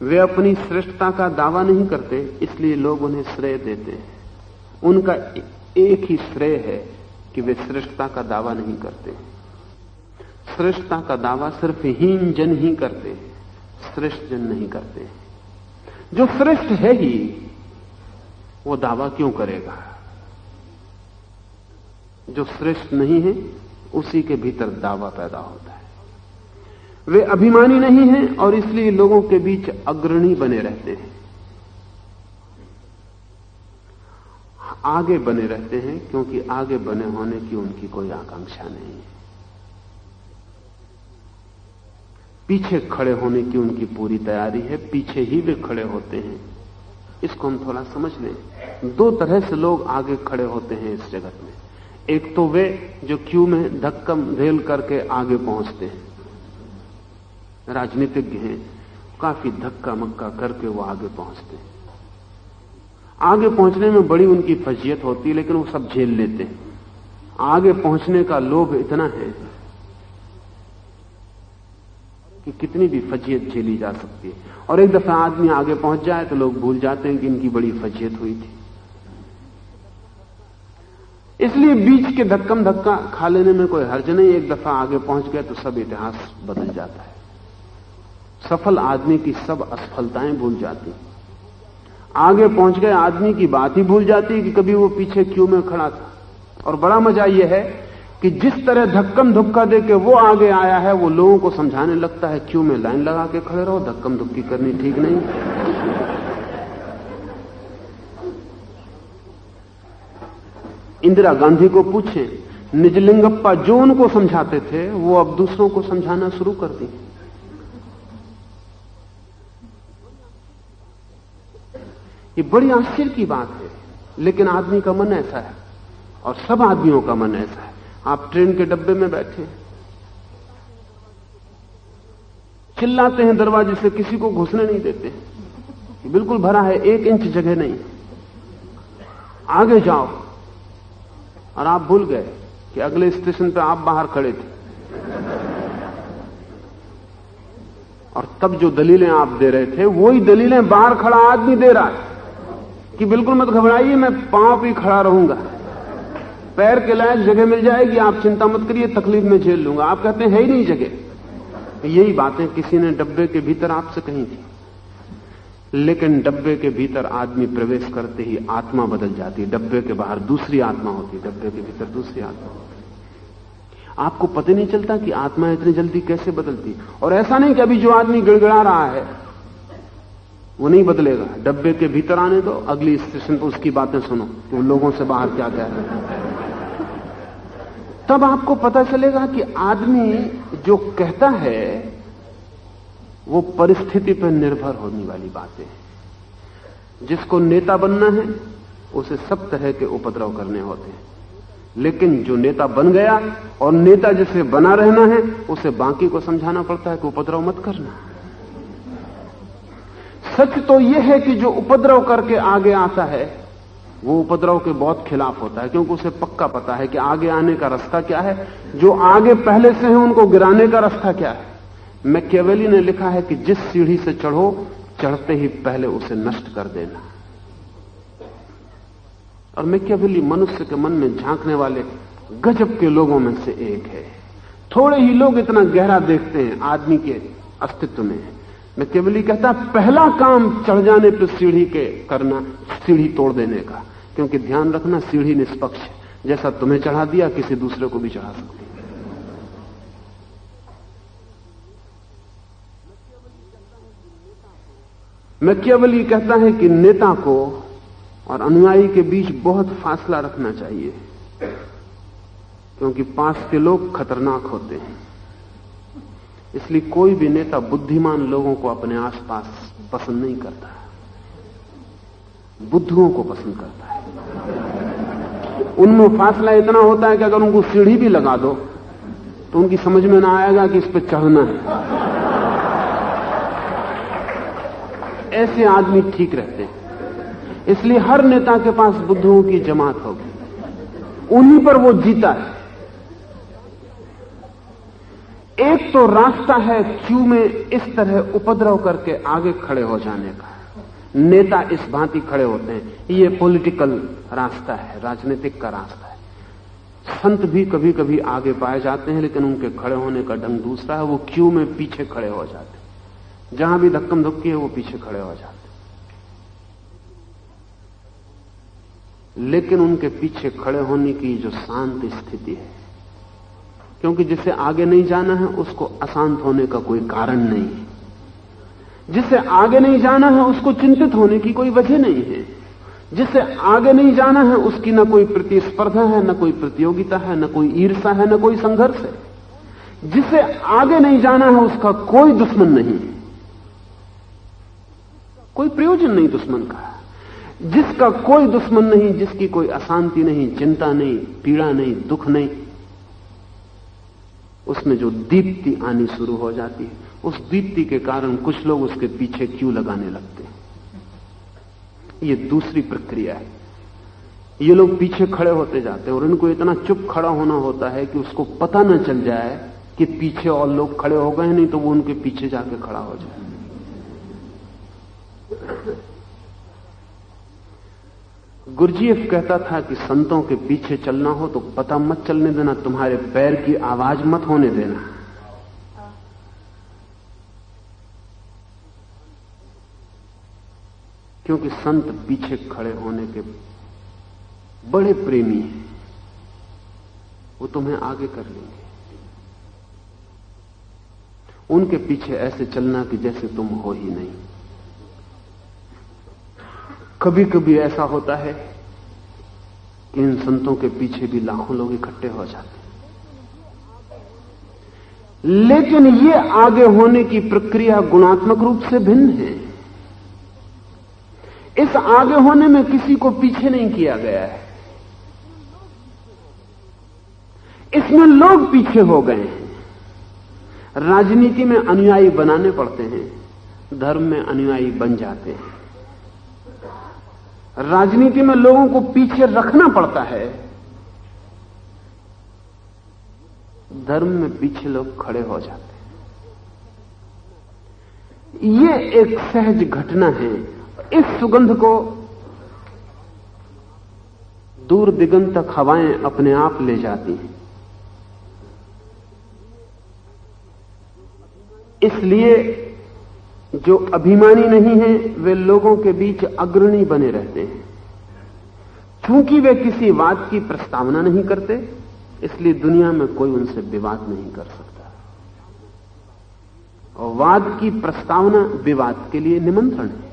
वे अपनी श्रेष्ठता का दावा नहीं करते, इसलिए लोग उन्हें श्रेय देते हैं। उनका एक ही श्रेय है कि वे श्रेष्ठता का दावा नहीं करते। श्रेष्ठता का दावा सिर्फ हीन जन ही करते हैं, श्रेष्ठ जन नहीं करते। जो श्रेष्ठ है ही वो दावा क्यों करेगा? जो श्रेष्ठ नहीं है उसी के भीतर दावा पैदा होता है। वे अभिमानी नहीं हैं और इसलिए लोगों के बीच अग्रणी बने रहते हैं, आगे बने रहते हैं, क्योंकि आगे बने होने की उनकी कोई आकांक्षा नहीं है। पीछे खड़े होने की उनकी पूरी तैयारी है, पीछे ही वे खड़े होते हैं। इसको हम थोड़ा समझ लें। दो तरह से लोग आगे खड़े होते हैं इस जगत में। एक तो वे जो क्यू में धक्कम रेल करके आगे पहुंचते हैं, राजनीतिज्ञ हैं, काफी धक्का मक्का करके वो आगे पहुंचते हैं। आगे पहुंचने में बड़ी उनकी फजीयत होती है, लेकिन वो सब झेल लेते हैं। आगे पहुंचने का लोभ इतना है कि कितनी भी फजीयत झेली जा सकती है। और एक दफा आदमी आगे पहुंच जाए तो लोग भूल जाते हैं कि इनकी बड़ी फजीयत हुई थी। इसलिए बीच के धक्कम धक्का खा लेने में कोई हर्ज नहीं। एक दफा आगे पहुंच गया तो सब इतिहास बदल जाता है। सफल आदमी की सब असफलताएं भूल जाती। आगे पहुंच गए आदमी की बात ही भूल जाती कि कभी वो पीछे क्यू में खड़ा था। और बड़ा मजा यह है कि जिस तरह धक्कम धुक्का दे के वो आगे आया है, वो लोगों को समझाने लगता है क्यू में लाइन लगा के खड़े रहो, धक्कम धुक्की करनी ठीक नहीं। इंदिरा गांधी को पूछें, निजलिंगप्पा जो उनको समझाते थे वो अब दूसरों को समझाना शुरू कर दी। ये बड़ी आश्चर्य की बात है, लेकिन आदमी का मन ऐसा है, और सब आदमियों का मन ऐसा है। आप ट्रेन के डब्बे में बैठे, चिल्लाते हैं दरवाजे से, किसी को घुसने नहीं देते, बिल्कुल भरा है, 1 इंच जगह नहीं, आगे जाओ। और आप भूल गए कि अगले स्टेशन पे आप बाहर खड़े थे, और तब जो दलीलें आप दे रहे थे वही दलीलें बाहर खड़ा आदमी दे रहा है कि बिल्कुल मत घबराइए, मैं पांव पे खड़ा रहूंगा, पैर के लायक जगह मिल जाएगी, आप चिंता मत करिए, तकलीफ में झेल लूंगा। आप कहते हैं है ही नहीं जगह। यही बातें किसी ने डब्बे के भीतर आपसे कही थी लेकिन डब्बे के भीतर आदमी प्रवेश करते ही आत्मा बदल जाती है। डब्बे के बाहर दूसरी आत्मा होती है, डब्बे के भीतर दूसरी आत्मा होती है। आपको पता नहीं चलता कि आत्मा इतनी जल्दी कैसे बदलती। और ऐसा नहीं कि अभी जो आदमी गिड़गिड़ा रहा है वो नहीं बदलेगा। डब्बे के भीतर आने दो, अगली स्टेशन पर उसकी बातें सुनो कि वो लोगों से बाहर क्या कह रहे हैं। तब आपको पता चलेगा कि आदमी जो कहता है वो परिस्थिति पर निर्भर होने वाली बातें हैं। जिसको नेता बनना है उसे सब तरह के उपद्रव करने होते हैं, लेकिन जो नेता बन गया और नेता जिसे बना रहना है उसे बाकी को समझाना पड़ता है कि उपद्रव मत करना। सच तो यह है कि जो उपद्रव करके आगे आता है वो उपद्रव के बहुत खिलाफ होता है, क्योंकि उसे पक्का पता है कि आगे आने का रास्ता क्या है। जो आगे पहले से है उनको गिराने का रास्ता क्या है। मैकियावेली ने लिखा है कि जिस सीढ़ी से चढ़ो चढ़ते ही पहले उसे नष्ट कर देना। और मैकियावेली मनुष्य के मन में झांकने वाले गजब के लोगों में से एक है। थोड़े ही लोग इतना गहरा देखते हैं आदमी के अस्तित्व में। मैकियावेली कहता है पहला काम चढ़ जाने पर सीढ़ी के करना सीढ़ी तोड़ देने का, क्योंकि ध्यान रखना सीढ़ी निष्पक्ष है। जैसा तुम्हें चढ़ा दिया किसी दूसरे को भी चढ़ा सकती है। मैकियावेली कहता है कि नेता को और अनुयायी के बीच बहुत फासला रखना चाहिए, क्योंकि पास के लोग खतरनाक होते हैं। इसलिए कोई भी नेता बुद्धिमान लोगों को अपने आसपास पसंद नहीं करता, बुद्धुओं को पसंद करता है। उनमें फासला इतना होता है कि अगर उनको सीढ़ी भी लगा दो तो उनकी समझ में ना आएगा कि इस पर चढ़ना है। ऐसे आदमी ठीक रहते हैं। इसलिए हर नेता के पास बुद्धुओं की जमात होगी, उन्हीं पर वो जीता है। एक तो रास्ता है क्यू में इस तरह उपद्रव करके आगे खड़े हो जाने का। नेता इस भांति खड़े होते हैं, ये पॉलिटिकल रास्ता है, राजनीतिक का रास्ता है। संत भी कभी कभी आगे पाए जाते हैं, लेकिन उनके खड़े होने का ढंग दूसरा है। वो क्यू में पीछे खड़े हो जाते हैं, जहां भी धक्कम धुक्की है वो पीछे खड़े हो जाते हैं। लेकिन उनके पीछे खड़े होने की जो शांत स्थिति है, क्योंकि जिसे आगे नहीं जाना है उसको अशांत होने का कोई कारण नहीं है। जिसे आगे नहीं जाना है उसको चिंतित होने की कोई वजह नहीं है। जिसे आगे नहीं जाना है उसकी न कोई प्रतिस्पर्धा है, न कोई प्रतियोगिता है, न कोई ईर्ष्या है, न कोई संघर्ष है। जिसे आगे नहीं जाना है उसका कोई दुश्मन नहीं, कोई प्रयोजन नहीं दुश्मन का। जिसका कोई दुश्मन नहीं, जिसकी कोई अशांति नहीं, चिंता नहीं, पीड़ा नहीं, दुख नहीं, उसमें जो दीप्ति आनी शुरू हो जाती है, उस दीप्ति के कारण कुछ लोग उसके पीछे क्यों लगाने लगते हैं। ये दूसरी प्रक्रिया है। ये लोग पीछे खड़े होते जाते हैं और इनको इतना चुप खड़ा होना होता है कि उसको पता न चल जाए कि पीछे और लोग खड़े हो गए, नहीं तो वो उनके पीछे जाके खड़ा हो जाए। गुरजीएफ कहता था कि संतों के पीछे चलना हो तो पता मत चलने देना, तुम्हारे पैर की आवाज मत होने देना। क्योंकि संत पीछे खड़े होने के बड़े प्रेमी हैं, वो तुम्हें आगे कर लेंगे। उनके पीछे ऐसे चलना कि जैसे तुम हो ही नहीं। कभी कभी ऐसा होता है कि इन संतों के पीछे भी लाखों लोग इकट्ठे हो जाते हैं, लेकिन ये आगे होने की प्रक्रिया गुणात्मक रूप से भिन्न है। इस आगे होने में किसी को पीछे नहीं किया गया है, इसमें लोग पीछे हो गए हैं। राजनीति में अनुयायी बनाने पड़ते हैं, धर्म में अनुयायी बन जाते हैं। राजनीति में लोगों को पीछे रखना पड़ता है, धर्म में पीछे लोग खड़े हो जाते हैं। ये एक सहज घटना है। इस सुगंध को दूर दिगंत तक हवाएं अपने आप ले जाती हैं। इसलिए जो अभिमानी नहीं है वे लोगों के बीच अग्रणी बने रहते हैं। चूंकि वे किसी वाद की प्रस्तावना नहीं करते, इसलिए दुनिया में कोई उनसे विवाद नहीं कर सकता। और वाद की प्रस्तावना विवाद के लिए निमंत्रण है।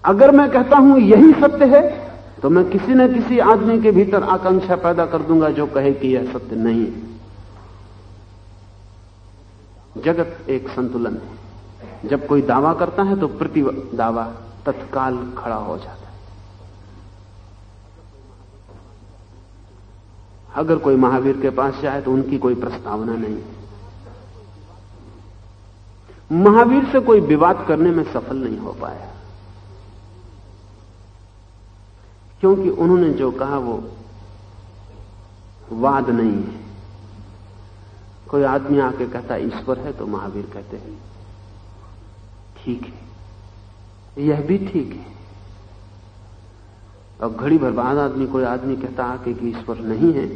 अगर मैं कहता हूं यही सत्य है, तो मैं किसी न किसी आदमी के भीतर आकांक्षा पैदा कर दूंगा जो कहे कि यह सत्य नहीं है। जगत एक संतुलन है। जब कोई दावा करता है तो प्रति दावा तत्काल खड़ा हो जाता है। अगर कोई महावीर के पास जाए तो उनकी कोई प्रस्तावना नहीं है। महावीर से कोई विवाद करने में सफल नहीं हो पाया, क्योंकि उन्होंने जो कहा वो वाद नहीं है। कोई आदमी आके कहता ईश्वर है, तो महावीर कहते हैं ठीक है, यह भी ठीक है। और घड़ी भर बाद आदमी कोई आदमी कहता आके कि ईश्वर नहीं है,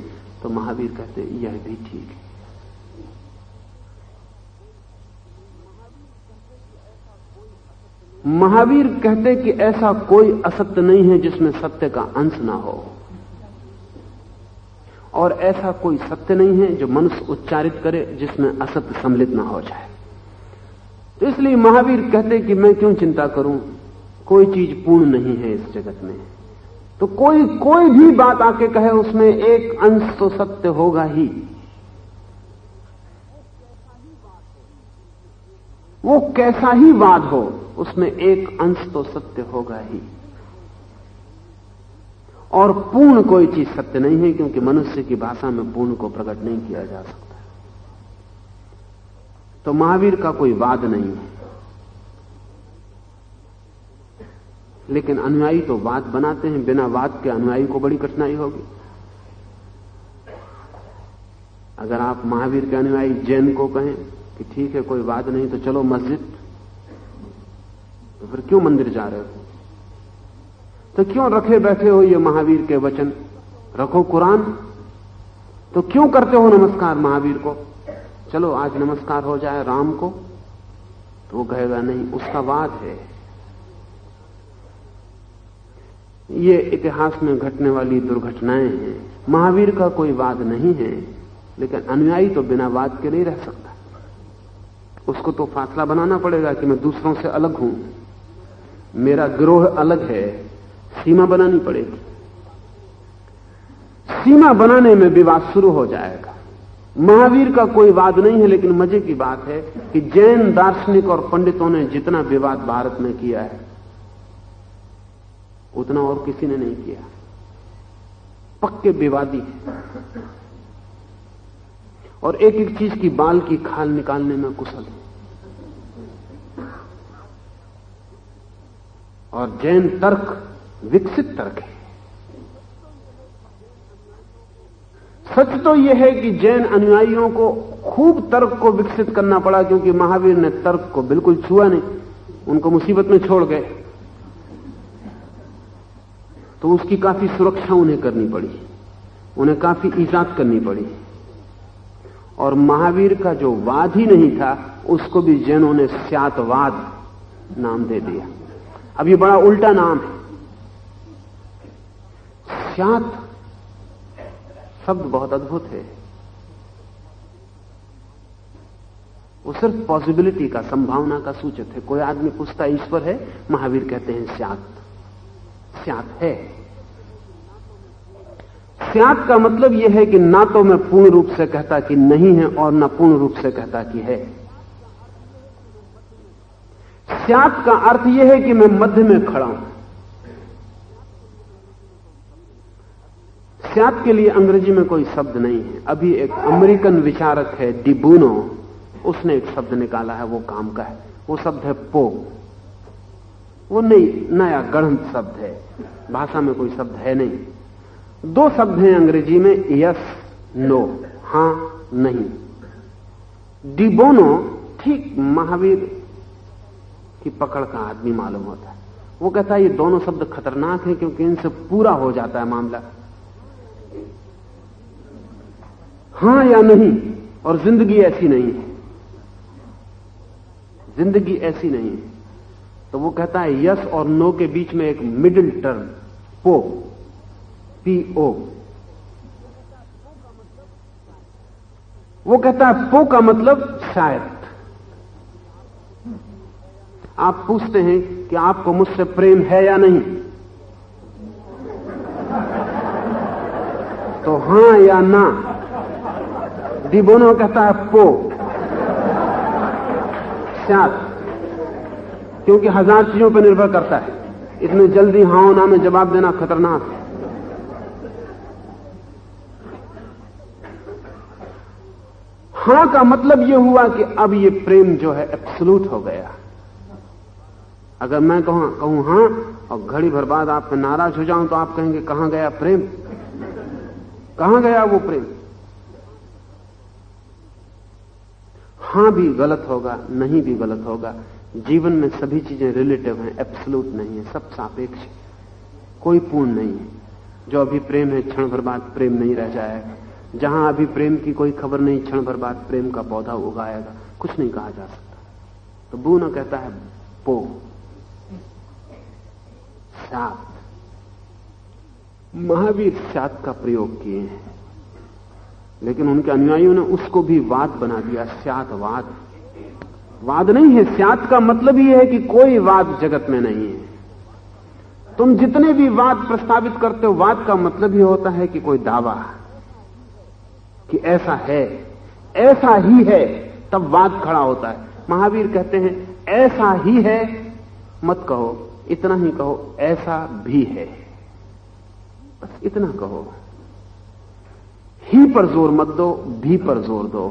तो महावीर कहते हैं यह भी ठीक है। महावीर कहते कि ऐसा कोई असत्य नहीं है जिसमें सत्य का अंश ना हो, और ऐसा कोई सत्य नहीं है जो मनुष्य उच्चारित करे जिसमें असत्य सम्मिलित ना हो जाए। तो इसलिए महावीर कहते कि मैं क्यों चिंता करूं, कोई चीज पूर्ण नहीं है इस जगत में। तो कोई भी बात आके कहे उसमें एक अंश तो सत्य होगा ही। वो कैसा ही वाद हो, उसमें एक अंश तो सत्य होगा ही। और पूर्ण कोई चीज सत्य नहीं है, क्योंकि मनुष्य की भाषा में पूर्ण को प्रकट नहीं किया जा सकता। तो महावीर का कोई वाद नहीं है, लेकिन अनुयायी तो वाद बनाते हैं। बिना वाद के अनुयायी को बड़ी कठिनाई होगी। अगर आप महावीर के अनुयायी जैन को कहें कि ठीक है कोई वाद नहीं, तो चलो मस्जिद, तो फिर क्यों मंदिर जा रहे हो? तो क्यों रखे बैठे हो ये महावीर के वचन? रखो कुरान। तो क्यों करते हो नमस्कार महावीर को? चलो आज नमस्कार हो जाए राम को। तो वो कहेगा नहीं, उसका वाद है। ये इतिहास में घटने वाली दुर्घटनाएं हैं। महावीर का कोई वाद नहीं है, लेकिन अनुयायी तो बिना वाद के नहीं रह सकता। उसको तो फासला बनाना पड़ेगा कि मैं दूसरों से अलग हूं, मेरा गिरोह अलग है। सीमा बनानी पड़ेगी। सीमा बनाने में विवाद शुरू हो जाएगा। महावीर का कोई वाद नहीं है, लेकिन मजे की बात है कि जैन दार्शनिक और पंडितों ने जितना विवाद भारत में किया है उतना और किसी ने नहीं किया। पक्के विवादी है और एक एक चीज की बाल की खाल निकालने में कुशल है। और जैन तर्क विकसित तर्क है। सच तो यह है कि जैन अनुयायियों को खूब तर्क को विकसित करना पड़ा, क्योंकि महावीर ने तर्क को बिल्कुल छुआ नहीं, उनको मुसीबत में छोड़ गए। तो उसकी काफी सुरक्षा उन्हें करनी पड़ी, उन्हें काफी इजाद करनी पड़ी। और महावीर का जो वाद ही नहीं था, उसको भी जैनों ने स्यातवाद नाम दे दिया। अब ये बड़ा उल्टा नाम है। स्यात शब्द बहुत अद्भुत है। वो सिर्फ पॉसिबिलिटी का, संभावना का सूचक है। कोई आदमी पूछता ईश्वर है, महावीर कहते हैं स्यात। स्यात है। स्यात का मतलब यह है कि ना तो मैं पूर्ण रूप से कहता कि नहीं है और ना पूर्ण रूप से कहता कि है। स्यात का अर्थ यह है कि मैं मध्य में खड़ा हूं। स्यात के लिए अंग्रेजी में कोई शब्द नहीं है। अभी एक अमेरिकन विचारक है डी बोनो, उसने एक शब्द निकाला है, वो काम का है। वो शब्द है पो। वो नया गढ़ंत शब्द है, भाषा में कोई शब्द है नहीं। दो शब्द हैं अंग्रेजी में, यस नो, हां नहीं। डी बोनो ठीक महावीर की पकड़ का आदमी मालूम होता है। वो कहता है ये दोनों शब्द खतरनाक हैं, क्योंकि इनसे पूरा हो जाता है मामला, हां या नहीं, और जिंदगी ऐसी नहीं है। जिंदगी ऐसी नहीं है। तो वो कहता है यस और नो के बीच में एक मिडिल टर्म, पो, PO। वो कहता है पो का मतलब शायद। आप पूछते हैं कि आपको मुझसे प्रेम है या नहीं, तो हां या ना। डी बोनो कहता है पो, शायद, क्योंकि 1000 चीजों पर निर्भर करता है। इतनी जल्दी हां ना में जवाब देना खतरनाक है। हां का मतलब यह हुआ कि अब ये प्रेम जो है एब्सोल्यूट हो गया। अगर मैं कहूं हां और घड़ी भर बाद आप पे नाराज हो जाऊं तो आप कहेंगे कहां गया प्रेम, कहां गया वो प्रेम। हां भी गलत होगा, नहीं भी गलत होगा। जीवन में सभी चीजें रिलेटिव हैं, एब्सोल्यूट नहीं है, सब सापेक्ष है, कोई पूर्ण नहीं है। जो अभी प्रेम है क्षण भर बाद प्रेम नहीं रह जाएगा। जहां अभी प्रेम की कोई खबर नहीं, क्षण भर बाद प्रेम का पौधा उगाएगा, कुछ नहीं कहा जा सकता। तो बूना कहता है पो, सात। महावीर सात का प्रयोग किए हैं, लेकिन उनके अनुयायियों ने उसको भी वाद बना दिया, स्यातवाद। वाद नहीं है, स्यात का मतलब ही है कि कोई वाद जगत में नहीं है। तुम जितने भी वाद प्रस्तावित करते हो, वाद का मतलब ही होता है कि कोई दावा कि ऐसा है, ऐसा ही है, तब वाद खड़ा होता है। महावीर कहते हैं ऐसा ही है मत कहो, इतना ही कहो ऐसा भी है, बस इतना कहो। ही पर जोर मत दो, भी पर जोर दो,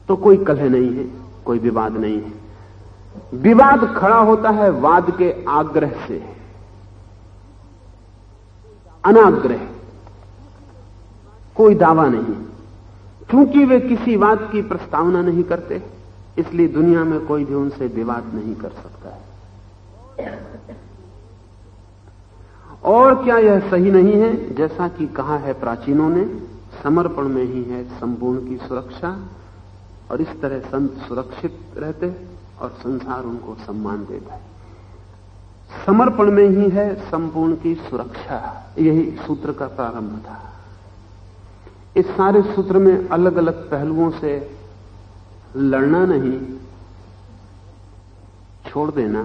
तो कोई कलह नहीं है, कोई विवाद नहीं है। विवाद खड़ा होता है वाद के आग्रह से, अनाग्रह, कोई दावा नहीं। क्योंकि वे किसी वाद की प्रस्तावना नहीं करते, इसलिए दुनिया में कोई भी उनसे विवाद नहीं कर सकता है। और क्या यह सही नहीं है, जैसा कि कहा है प्राचीनों ने, समर्पण में ही है संपूर्ण की सुरक्षा। और इस तरह संत सुरक्षित रहते और संसार उनको सम्मान देता है। समर्पण में ही है संपूर्ण की सुरक्षा, यही सूत्र का प्रारंभ था। इस सारे सूत्र में अलग अलग पहलुओं से लड़ना नहीं, छोड़ देना,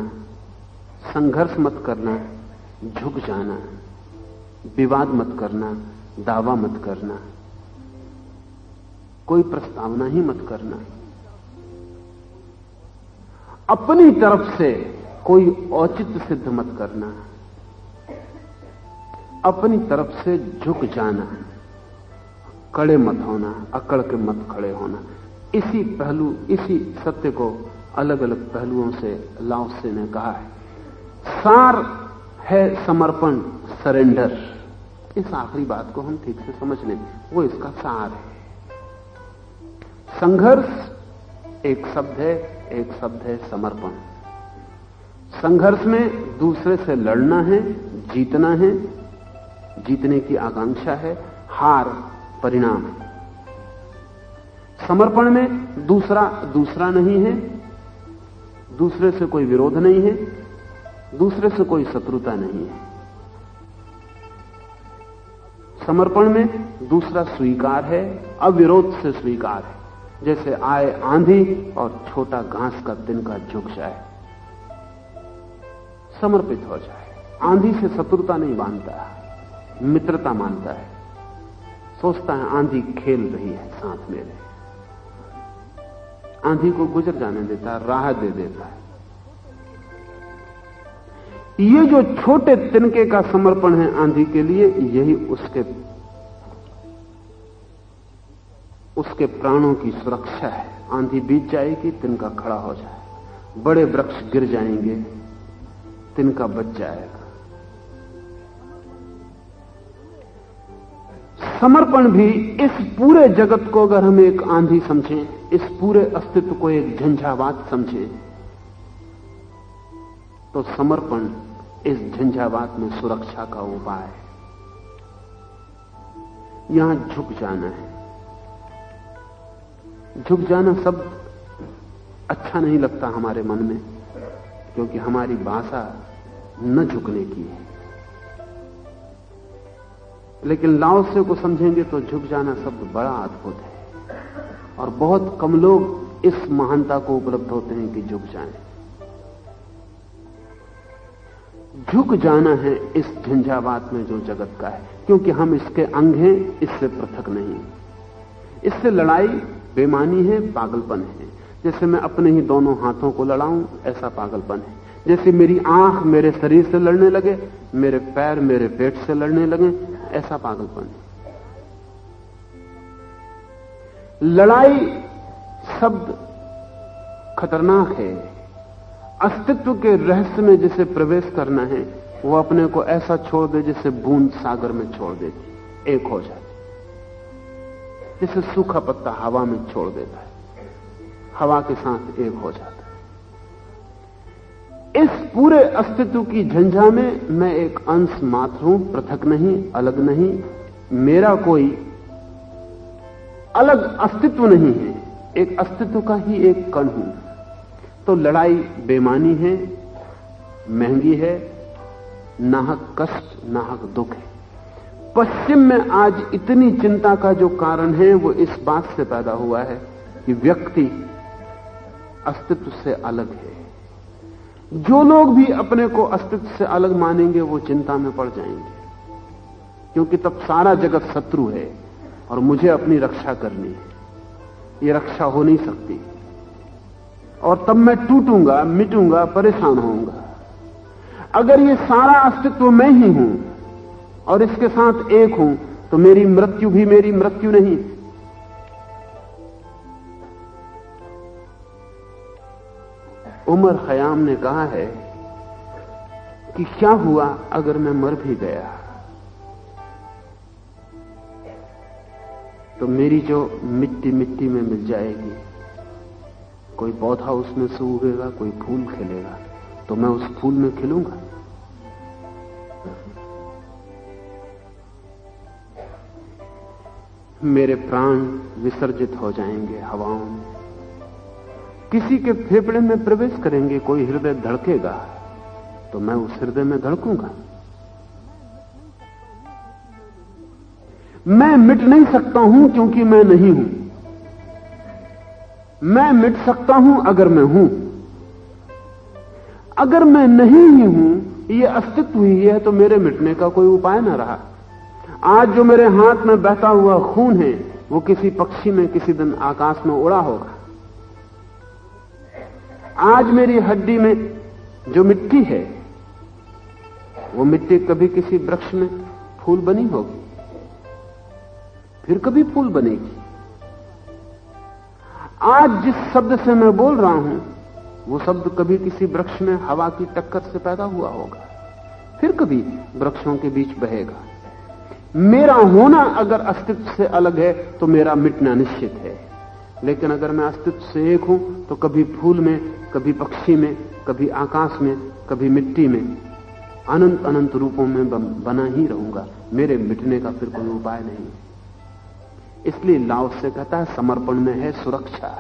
संघर्ष मत करना, झुक जाना, विवाद मत करना, दावा मत करना, कोई प्रस्तावना ही मत करना। अपनी तरफ से कोई औचित्य सिद्ध मत करना, अपनी तरफ से झुक जाना, कड़े मत होना, अकड़ के मत खड़े होना। इसी पहलू, इसी सत्य को अलग अलग पहलुओं से लाओ त्से ने कहा है। सार है समर्पण, सरेंडर। इस आखिरी बात को हम ठीक से समझ लें, वो इसका सार है। संघर्ष एक शब्द है, एक शब्द है समर्पण। संघर्ष में दूसरे से लड़ना है, जीतना है, जीतने की आकांक्षा है, हार परिणाम है। समर्पण में दूसरा नहीं है, दूसरे से कोई विरोध नहीं है, दूसरे से कोई शत्रुता नहीं है। समर्पण में दूसरा स्वीकार है, अविरोध से स्वीकार है। जैसे आए आंधी और छोटा घास का तिनका झुक जाए, समर्पित हो जाए। आंधी से शत्रुता नहीं बांधता, मित्रता मानता है। सोचता है आंधी खेल रही है साथ मेरे, आंधी को गुजर जाने देता है, राह दे देता है। ये जो छोटे तिनके का समर्पण है आंधी के लिए, यही उसके प्राणों की सुरक्षा है। आंधी बीत जाएगी, तिनका खड़ा हो जाए। बड़े वृक्ष गिर जाएंगे, तिनका बच जाएगा। समर्पण भी, इस पूरे जगत को अगर हम एक आंधी समझें, इस पूरे अस्तित्व को एक झंझावात समझें, तो समर्पण इस झंझावात में सुरक्षा का उपाय है। यहां झुक जाना है। झुक जाना शब्द अच्छा नहीं लगता हमारे मन में, क्योंकि हमारी भाषा न झुकने की है। लेकिन लाओ से को समझेंगे तो झुक जाना शब्द बड़ा अद्भुत है, और बहुत कम लोग इस महानता को उपलब्ध होते हैं कि झुक जाएं। झुक जाना है इस झंझावात में जो जगत का है, क्योंकि हम इसके अंग हैं, इससे पृथक नहीं। इससे लड़ाई बेमानी है, पागलपन है। जैसे मैं अपने ही दोनों हाथों को लड़ाऊं, ऐसा पागलपन है। जैसे मेरी आंख मेरे शरीर से लड़ने लगे, मेरे पैर मेरे पेट से लड़ने लगे, ऐसा पागलपन है। लड़ाई शब्द खतरनाक है। अस्तित्व के रहस्य में जिसे प्रवेश करना है, वो अपने को ऐसा छोड़ दे जैसे बूंद सागर में छोड़ देती, एक हो जाती। जैसे सूखा पत्ता हवा में छोड़ देता है, हवा के साथ एक हो जाता है। इस पूरे अस्तित्व की झंझा में मैं एक अंश मात्र हूं, पृथक नहीं, अलग नहीं। मेरा कोई अलग अस्तित्व नहीं है, एक अस्तित्व का ही एक कण हूं। तो लड़ाई बेमानी है, महंगी है, नाहक कष्ट, नाहक दुख है। पश्चिम में आज इतनी चिंता का जो कारण है, वो इस बात से पैदा हुआ है कि व्यक्ति अस्तित्व से अलग है। जो लोग भी अपने को अस्तित्व से अलग मानेंगे, वो चिंता में पड़ जाएंगे, क्योंकि तब सारा जगत शत्रु है और मुझे अपनी रक्षा करनी है। ये रक्षा हो नहीं सकती, और तब मैं टूटूंगा, मिटूंगा, परेशान होऊंगा। अगर ये सारा अस्तित्व मैं ही हूं और इसके साथ एक हूं, तो मेरी मृत्यु भी मेरी मृत्यु नहीं। उमर खयाम ने कहा है कि क्या हुआ अगर मैं मर भी गया, तो मेरी जो मिट्टी मिट्टी में मिल जाएगी, कोई पौधा उसमें से उगेगा, कोई फूल खिलेगा, तो मैं उस फूल में खिलूंगा। मेरे प्राण विसर्जित हो जाएंगे हवाओं में, किसी के फेफड़े में प्रवेश करेंगे, कोई हृदय धड़केगा, तो मैं उस हृदय में धड़कूंगा। मैं मिट नहीं सकता हूं क्योंकि मैं नहीं हूं। मैं मिट सकता हूं अगर मैं हूं। अगर मैं नहीं ही हूं, ये अस्तित्व ही है, तो मेरे मिटने का कोई उपाय न रहा। आज जो मेरे हाथ में बहता हुआ खून है, वो किसी पक्षी में किसी दिन आकाश में उड़ा होगा। आज मेरी हड्डी में जो मिट्टी है, वो मिट्टी कभी किसी वृक्ष में फूल बनी होगी, फिर कभी फूल बनेगी। आज जिस शब्द से मैं बोल रहा हूं, वो शब्द कभी किसी वृक्ष में हवा की टक्कर से पैदा हुआ होगा, फिर कभी वृक्षों के बीच बहेगा। मेरा होना अगर अस्तित्व से अलग है, तो मेरा मिटना निश्चित है। लेकिन अगर मैं अस्तित्व से एक हूं, तो कभी फूल में, कभी पक्षी में, कभी आकाश में, कभी मिट्टी में, अनंत अनंत रूपों में बना ही रहूंगा। मेरे मिटने का फिर कोई उपाय नहीं। इसलिए लाओ से कहता है, समर्पण में है सुरक्षा।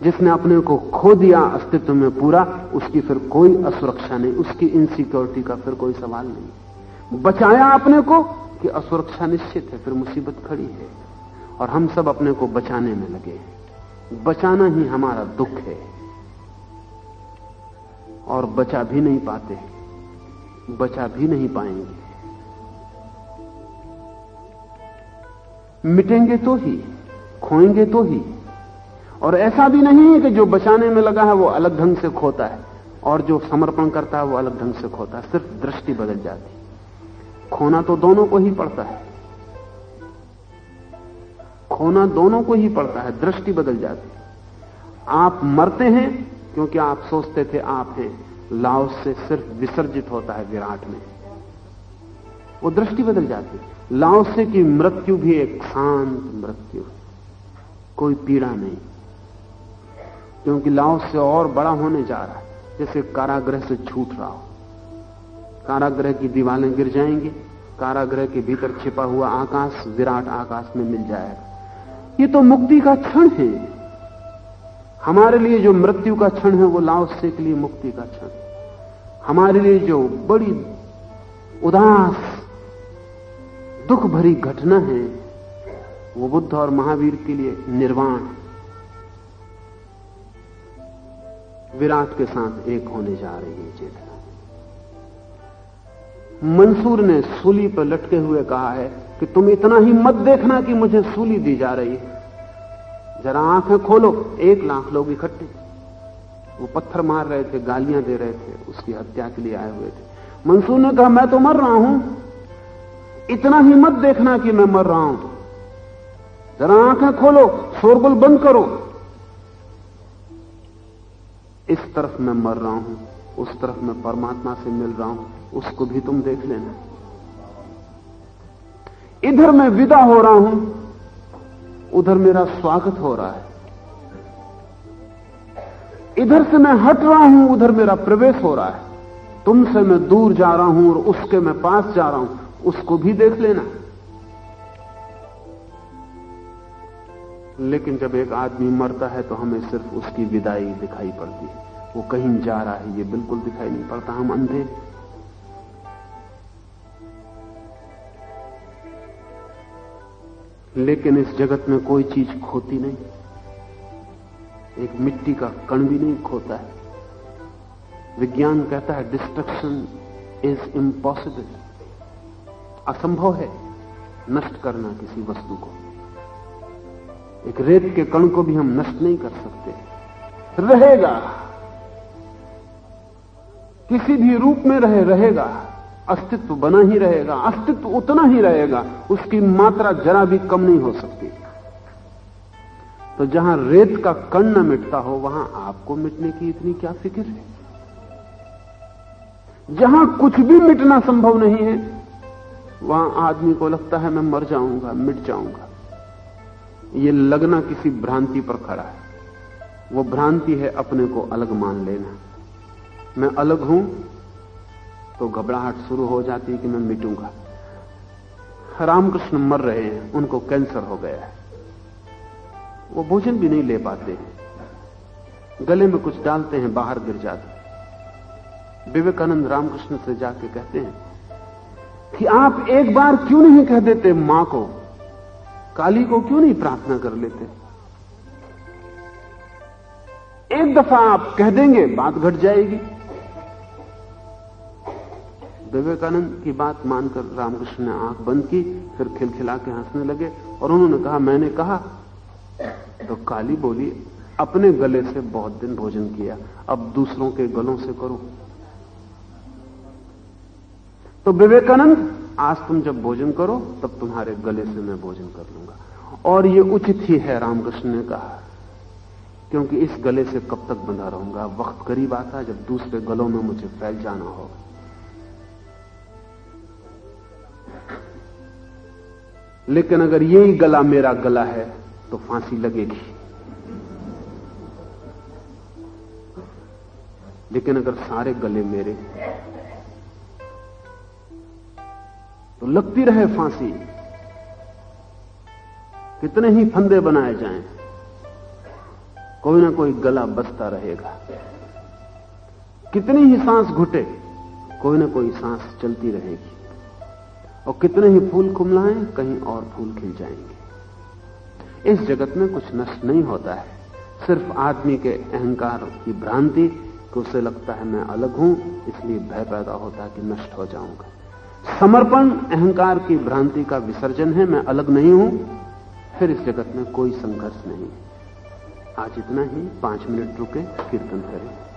जिसने अपने को खो दिया अस्तित्व में पूरा, उसकी फिर कोई असुरक्षा नहीं, उसकी इनसिक्योरिटी का फिर कोई सवाल नहीं। बचाया अपने को कि असुरक्षा निश्चित है, फिर मुसीबत खड़ी है। और हम सब अपने को बचाने में लगे हैं। बचाना ही हमारा दुख है, और बचा भी नहीं पाते, बचा भी नहीं पाएंगे। मिटेंगे तो ही, खोएंगे तो ही। और ऐसा भी नहीं है कि जो बचाने में लगा है वो अलग ढंग से खोता है, और जो समर्पण करता है वो अलग ढंग से खोता है। सिर्फ दृष्टि बदल जाती। खोना तो दोनों को ही पड़ता है, खोना दोनों को ही पड़ता है, दृष्टि बदल जाती। आप मरते हैं क्योंकि आप सोचते थे आप हैं। लाओ से सिर्फ विसर्जित होता है विराट में, वो दृष्टि बदल जाती। लाओ से की मृत्यु भी एक शांत मृत्यु, कोई पीड़ा नहीं, क्योंकि लाओ से और बड़ा होने जा रहा है। जैसे कारागृह से छूट रहा हो, कारागृह की दीवारें गिर जाएंगी, कारागृह के भीतर छिपा हुआ आकाश विराट आकाश में मिल जाएगा। ये तो मुक्ति का क्षण है। हमारे लिए जो मृत्यु का क्षण है वो लाओत्से के लिए मुक्ति का क्षण। हमारे लिए जो बड़ी उदास दुख भरी घटना है वो बुद्ध और महावीर के लिए निर्वाण, विराट के साथ एक होने जा रही है चेतना। मंसूर ने सूली पर लटके हुए कहा है कि तुम इतना ही मत देखना कि मुझे सूली दी जा रही है, जरा आंखें खोलो। 1 लाख लोग इकट्ठे, वो पत्थर मार रहे थे, गालियां दे रहे थे, उसकी हत्या के लिए आए हुए थे। मंसूर ने कहा मैं तो मर रहा हूं, इतना ही मत देखना कि मैं मर रहा हूं, जरा आंखें खोलो, शोरगुल बंद करो। इस तरफ मैं मर रहा हूं, उस तरफ मैं परमात्मा से मिल रहा हूं, उसको भी तुम देख लेना। इधर मैं विदा हो रहा हूं, उधर मेरा स्वागत हो रहा है। इधर से मैं हट रहा हूं, उधर मेरा प्रवेश हो रहा है। तुमसे मैं दूर जा रहा हूं और उसके मैं पास जा रहा हूं, उसको भी देख लेना। लेकिन जब एक आदमी मरता है तो हमें सिर्फ उसकी विदाई दिखाई पड़ती है, वो कहीं जा रहा है ये बिल्कुल दिखाई नहीं पड़ता। हम अंधे। लेकिन इस जगत में कोई चीज खोती नहीं, एक मिट्टी का कण भी नहीं खोता है। विज्ञान कहता है डिस्ट्रक्शन इज इम्पॉसिबल, असंभव है नष्ट करना किसी वस्तु को। एक रेत के कण को भी हम नष्ट नहीं कर सकते, रहेगा, किसी भी रूप में रहेगा, अस्तित्व बना ही रहेगा, अस्तित्व उतना ही रहेगा, उसकी मात्रा जरा भी कम नहीं हो सकती। तो जहां रेत का कण न मिटता हो वहां आपको मिटने की इतनी क्या फिक्र है? जहां कुछ भी मिटना संभव नहीं है वहां आदमी को लगता है मैं मर जाऊंगा, मिट जाऊंगा। ये लगना किसी भ्रांति पर खड़ा है। वो भ्रांति है अपने को अलग मान लेना। मैं अलग हूं तो घबराहट शुरू हो जाती है कि मैं मिटूंगा। रामकृष्ण मर रहे हैं, उनको कैंसर हो गया है, वो भोजन भी नहीं ले पाते हैं, गले में कुछ डालते हैं बाहर गिर जाते। विवेकानंद रामकृष्ण से जाके कहते हैं कि आप एक बार क्यों नहीं कह देते मां को, काली को क्यों नहीं प्रार्थना कर लेते? एक दफा आप कह देंगे बात घट जाएगी। विवेकानंद की बात मानकर रामकृष्ण ने आंख बंद की, फिर खिलखिला के हंसने लगे और उन्होंने कहा मैंने कहा। तो काली बोली अपने गले से बहुत दिन भोजन किया, अब दूसरों के गलों से करो। तो विवेकानंद आज तुम जब भोजन करो तब तुम्हारे गले से मैं भोजन कर लूंगा। और ये उचित ही है, रामकृष्ण ने कहा, क्योंकि इस गले से कब तक बंधा रहूंगा? वक्त करीब आता जब दूसरे गलों में मुझे फैल जाना होगा। लेकिन अगर यही गला मेरा गला है तो फांसी लगेगी। लेकिन अगर सारे गले मेरे तो लगती रहे फांसी। कितने ही फंदे बनाए जाएं, कोई ना कोई गला बचता रहेगा। कितनी ही सांस घुटे, कोई ना कोई सांस चलती रहेगी। और कितने ही फूल कुमलाएं, कहीं और फूल खिल जाएंगे। इस जगत में कुछ नष्ट नहीं होता है, सिर्फ आदमी के अहंकार की भ्रांति कि उसे लगता है मैं अलग हूं, इसलिए भय पैदा होता है कि नष्ट हो जाऊंगा। समर्पण अहंकार की भ्रांति का विसर्जन है, मैं अलग नहीं हूं, फिर इस जगत में कोई संघर्ष नहीं। आज इतना ही, 5 मिनट रुके, कीर्तन करें।